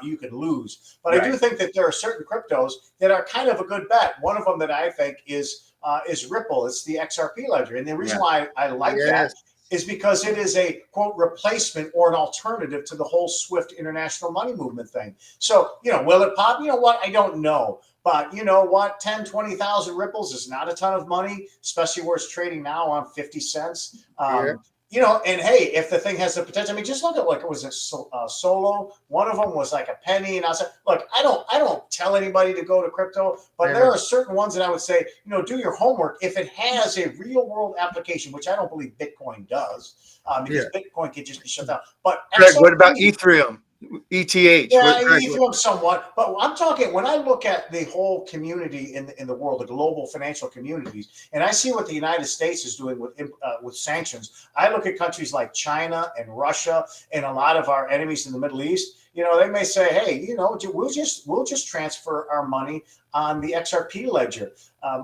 you could lose. But right. I do think that there are certain cryptos that are kind of a good bet. One of them that I think is Ripple. It's the XRP ledger, and the reason why I like that is because it is a quote replacement or an alternative to the whole SWIFT international money movement thing. So, will it pop? You know what? I don't know. But you know what? 10, 20,000 ripples is not a ton of money, especially where it's trading now on 50 cents. And hey, if the thing has the potential, I mean, just look at it was a Solo. One of them was like a penny. And I said, look, I don't tell anybody to go to crypto, but there are certain ones that I would say, do your homework. If it has a real world application, which I don't believe Bitcoin does, because Bitcoin can just be shut down. But Greg, what about Ethereum? ETH. Yeah, Ethereum somewhat. But I'm talking, when I look at the whole community in the world, the global financial communities, and I see what the United States is doing with sanctions, I look at countries like China and Russia and a lot of our enemies in the Middle East. They may say, hey, we'll just transfer our money on the XRP ledger.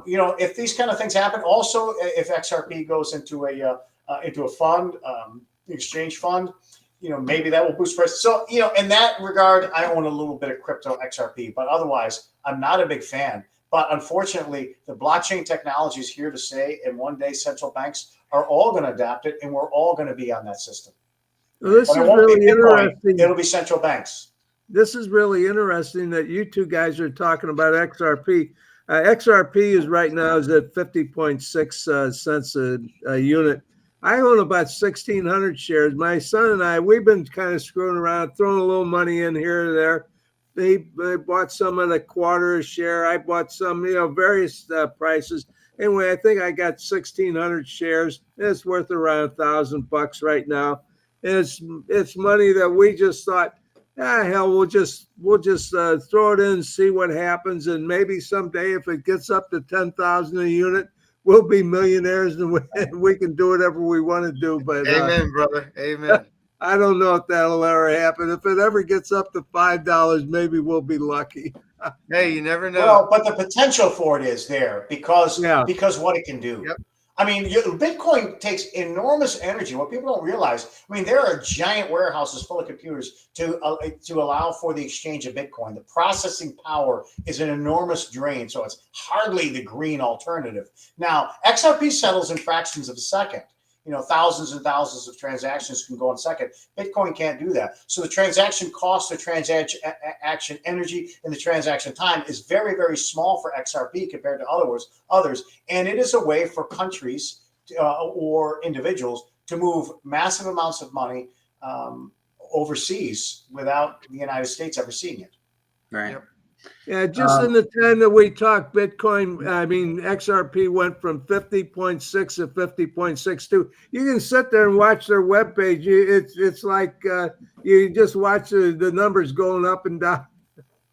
If these kind of things happen, also if XRP goes into a fund, exchange fund, maybe that will boost prices. So, in that regard, I own a little bit of crypto XRP, but otherwise, I'm not a big fan. But unfortunately, the blockchain technology is here to stay, and one day central banks are all going to adapt it, and we're all going to be on that system. Well, this is really interesting. It'll be central banks. This is really interesting that you two guys are talking about XRP. XRP is right now is at 50.6 cents a unit. I own about 1,600 shares. My son and I, we've been kind of screwing around, throwing a little money in here or there. They bought some at a quarter a share. I bought some, various prices. Anyway, I think I got 1,600 shares. It's worth around $1,000 right now. And it's money that we just thought, hell, we'll just throw it in and see what happens. And maybe someday, if it gets up to 10,000 a unit, we'll be millionaires and we can do whatever we want to do. But amen, brother. Amen. I don't know if that'll ever happen. If it ever gets up to $5, maybe we'll be lucky. Hey, you never know. Well, but the potential for it is there because what it can do. Yep. I mean, Bitcoin takes enormous energy. What people don't realize, I mean, there are giant warehouses full of computers to allow for the exchange of Bitcoin. The processing power is an enormous drain, so it's hardly the green alternative. Now, XRP settles in fractions of a second. You know, thousands and thousands of transactions can go in a second. Bitcoin can't do that. So the transaction cost, the transaction energy, and the transaction time is very, very small for XRP compared to others. And it is a way for countries or individuals to move massive amounts of money overseas without the United States ever seeing it. Right. Yep. Yeah, just in the time that we talked Bitcoin, I mean, XRP went from 50.6 to 50.62. You can sit there and watch their webpage. It's like you just watch the numbers going up and down.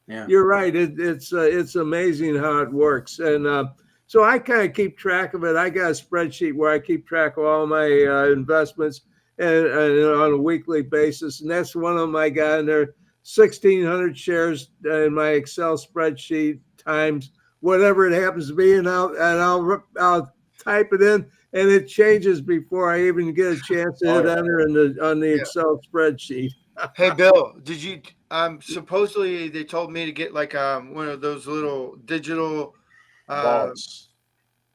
Yeah. You're right. It's amazing how it works. And so I kind of keep track of it. I got a spreadsheet where I keep track of all my investments and on a weekly basis. And that's one of them I got in there. 1,600 shares in my Excel spreadsheet times whatever it happens to be, and I'll type it in, and it changes before I even get a chance to hit enter on the Excel spreadsheet. Hey, Bill, did you? Supposedly they told me to get like one of those little digital Wallets.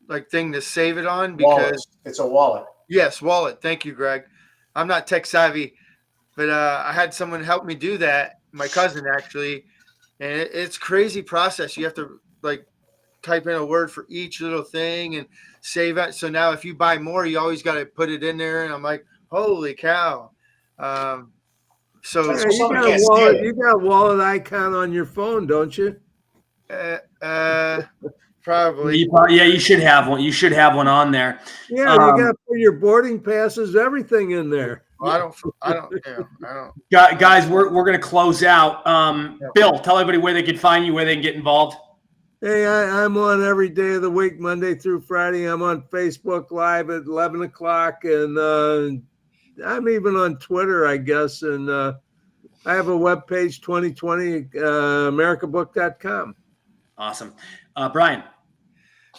like thing to save it on because Wallets. It's a wallet. Yes, wallet. Thank you, Greg. I'm not tech savvy, but I had someone help me do that. My cousin actually, and it's crazy process. You have to like type in a word for each little thing and save it. So now if you buy more, you always got to put it in there. And I'm like, holy cow. So Yeah, you got a wallet icon on your phone, don't you? Probably. Yeah, you should have one. You should have one on there. Yeah, you got to put your boarding passes, everything in there. Well, I don't. Guys, we're going to close out. Bill, tell everybody where they can find you, where they can get involved. Hey, I'm on every day of the week, Monday through Friday. I'm on Facebook Live at 11 o'clock, and I'm even on Twitter, I guess. And I have a webpage, 2020, americabook.com. Awesome. Brian.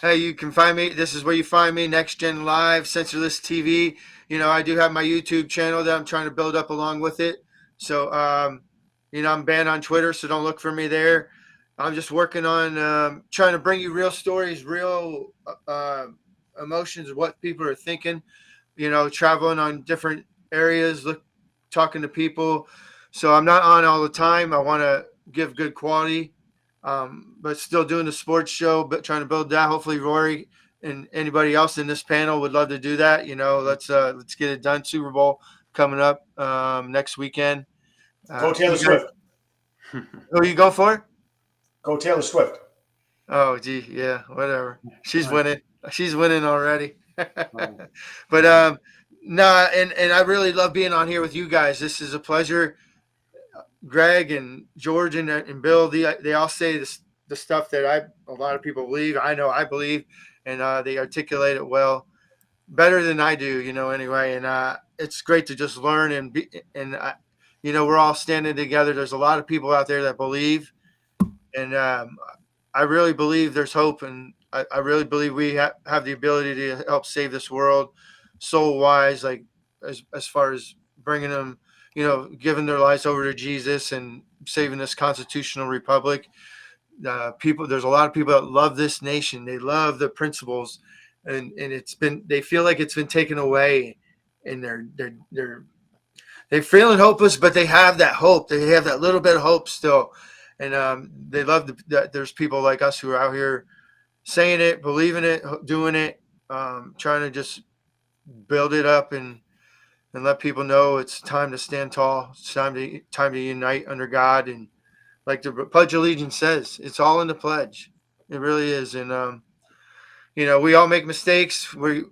Hey, you can find me. This is where you find me, NexGen Live, Censorless TV. You know, I do have my YouTube channel that I'm trying to build up along with it. So, you know, I'm banned on Twitter, so don't look for me there. I'm just working on trying to bring you real stories, real emotions of what people are thinking, you know, traveling on different areas, talking to people. So I'm not on all the time. I want to give good quality, but still doing the sports show, but trying to build that. Hopefully Rory and anybody else in this panel would love to do that. You know, let's get it done. Super Bowl coming up next weekend. Go Taylor Swift. Who are you going for? Go Taylor Swift. Oh, gee, yeah, whatever. She's winning. She's winning already. But no, and I really love being on here with you guys. This is a pleasure. Greg and George and Bill, they all say the stuff that a lot of people believe. I know I believe, and they articulate it well, better than I do. You know, anyway, and it's great to just learn you know, we're all standing together. There's a lot of people out there that believe, and I really believe there's hope, and I really believe we have the ability to help save this world soul wise, like as far as bringing them, you know, giving their lives over to Jesus and saving this constitutional republic. There's a lot of people that love this nation. They love the principles, and they feel like it's been taken away, and they're feeling hopeless, but they have that hope. They have that little bit of hope still. And they love that there's people like us who are out here saying it, believing it, doing it, trying to just build it up and let people know it's time to stand tall. It's time to unite under God. And like the Pledge of Allegiance says, it's all in the pledge. It really is. And, you know, we all make mistakes. We're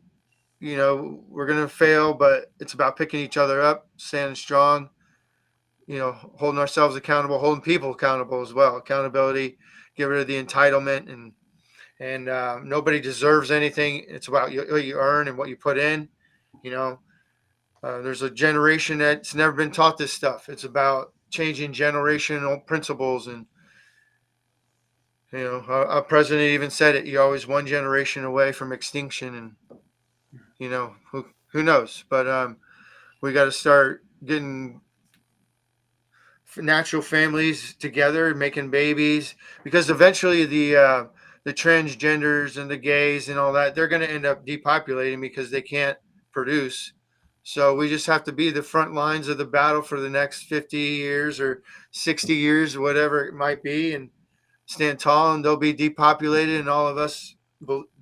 going to fail, but it's about picking each other up, standing strong, you know, holding ourselves accountable, holding people accountable as well. Accountability, get rid of the entitlement, and nobody deserves anything. It's about what you earn and what you put in. You know, there's a generation that's never been taught this stuff. It's about changing generational principles. And, you know, our president even said it. You're always one generation away from extinction. And you know, who knows? But we got to start getting natural families together, making babies, because eventually the transgenders and the gays and all that, they're going to end up depopulating because they can't produce. So we just have to be the front lines of the battle for the next 50 years or 60 years, whatever it might be, and stand tall, and they'll be depopulated, and all of us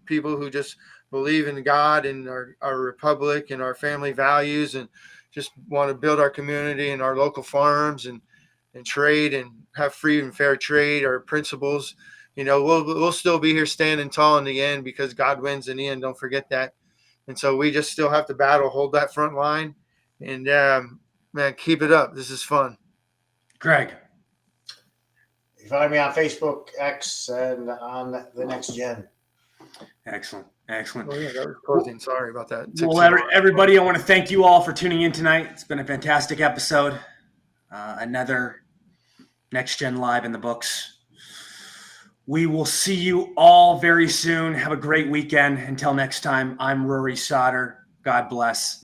people who just believe in God and our republic and our family values and just want to build our community and our local farms and trade and have free and fair trade, our principles, you know, we'll still be here standing tall in the end, because God wins in the end. Don't forget that. And so we just still have to battle, hold that front line, and man, keep it up. This is fun. Greg. You find me on Facebook, X, and on the Next Gen. Excellent. Excellent. Oh yeah, that was closing. Sorry about that. Well, everybody, I want to thank you all for tuning in tonight. It's been a fantastic episode. Another Next Gen Live in the books. We will see you all very soon. Have a great weekend. Until next time, I'm Rory Sauter. God bless.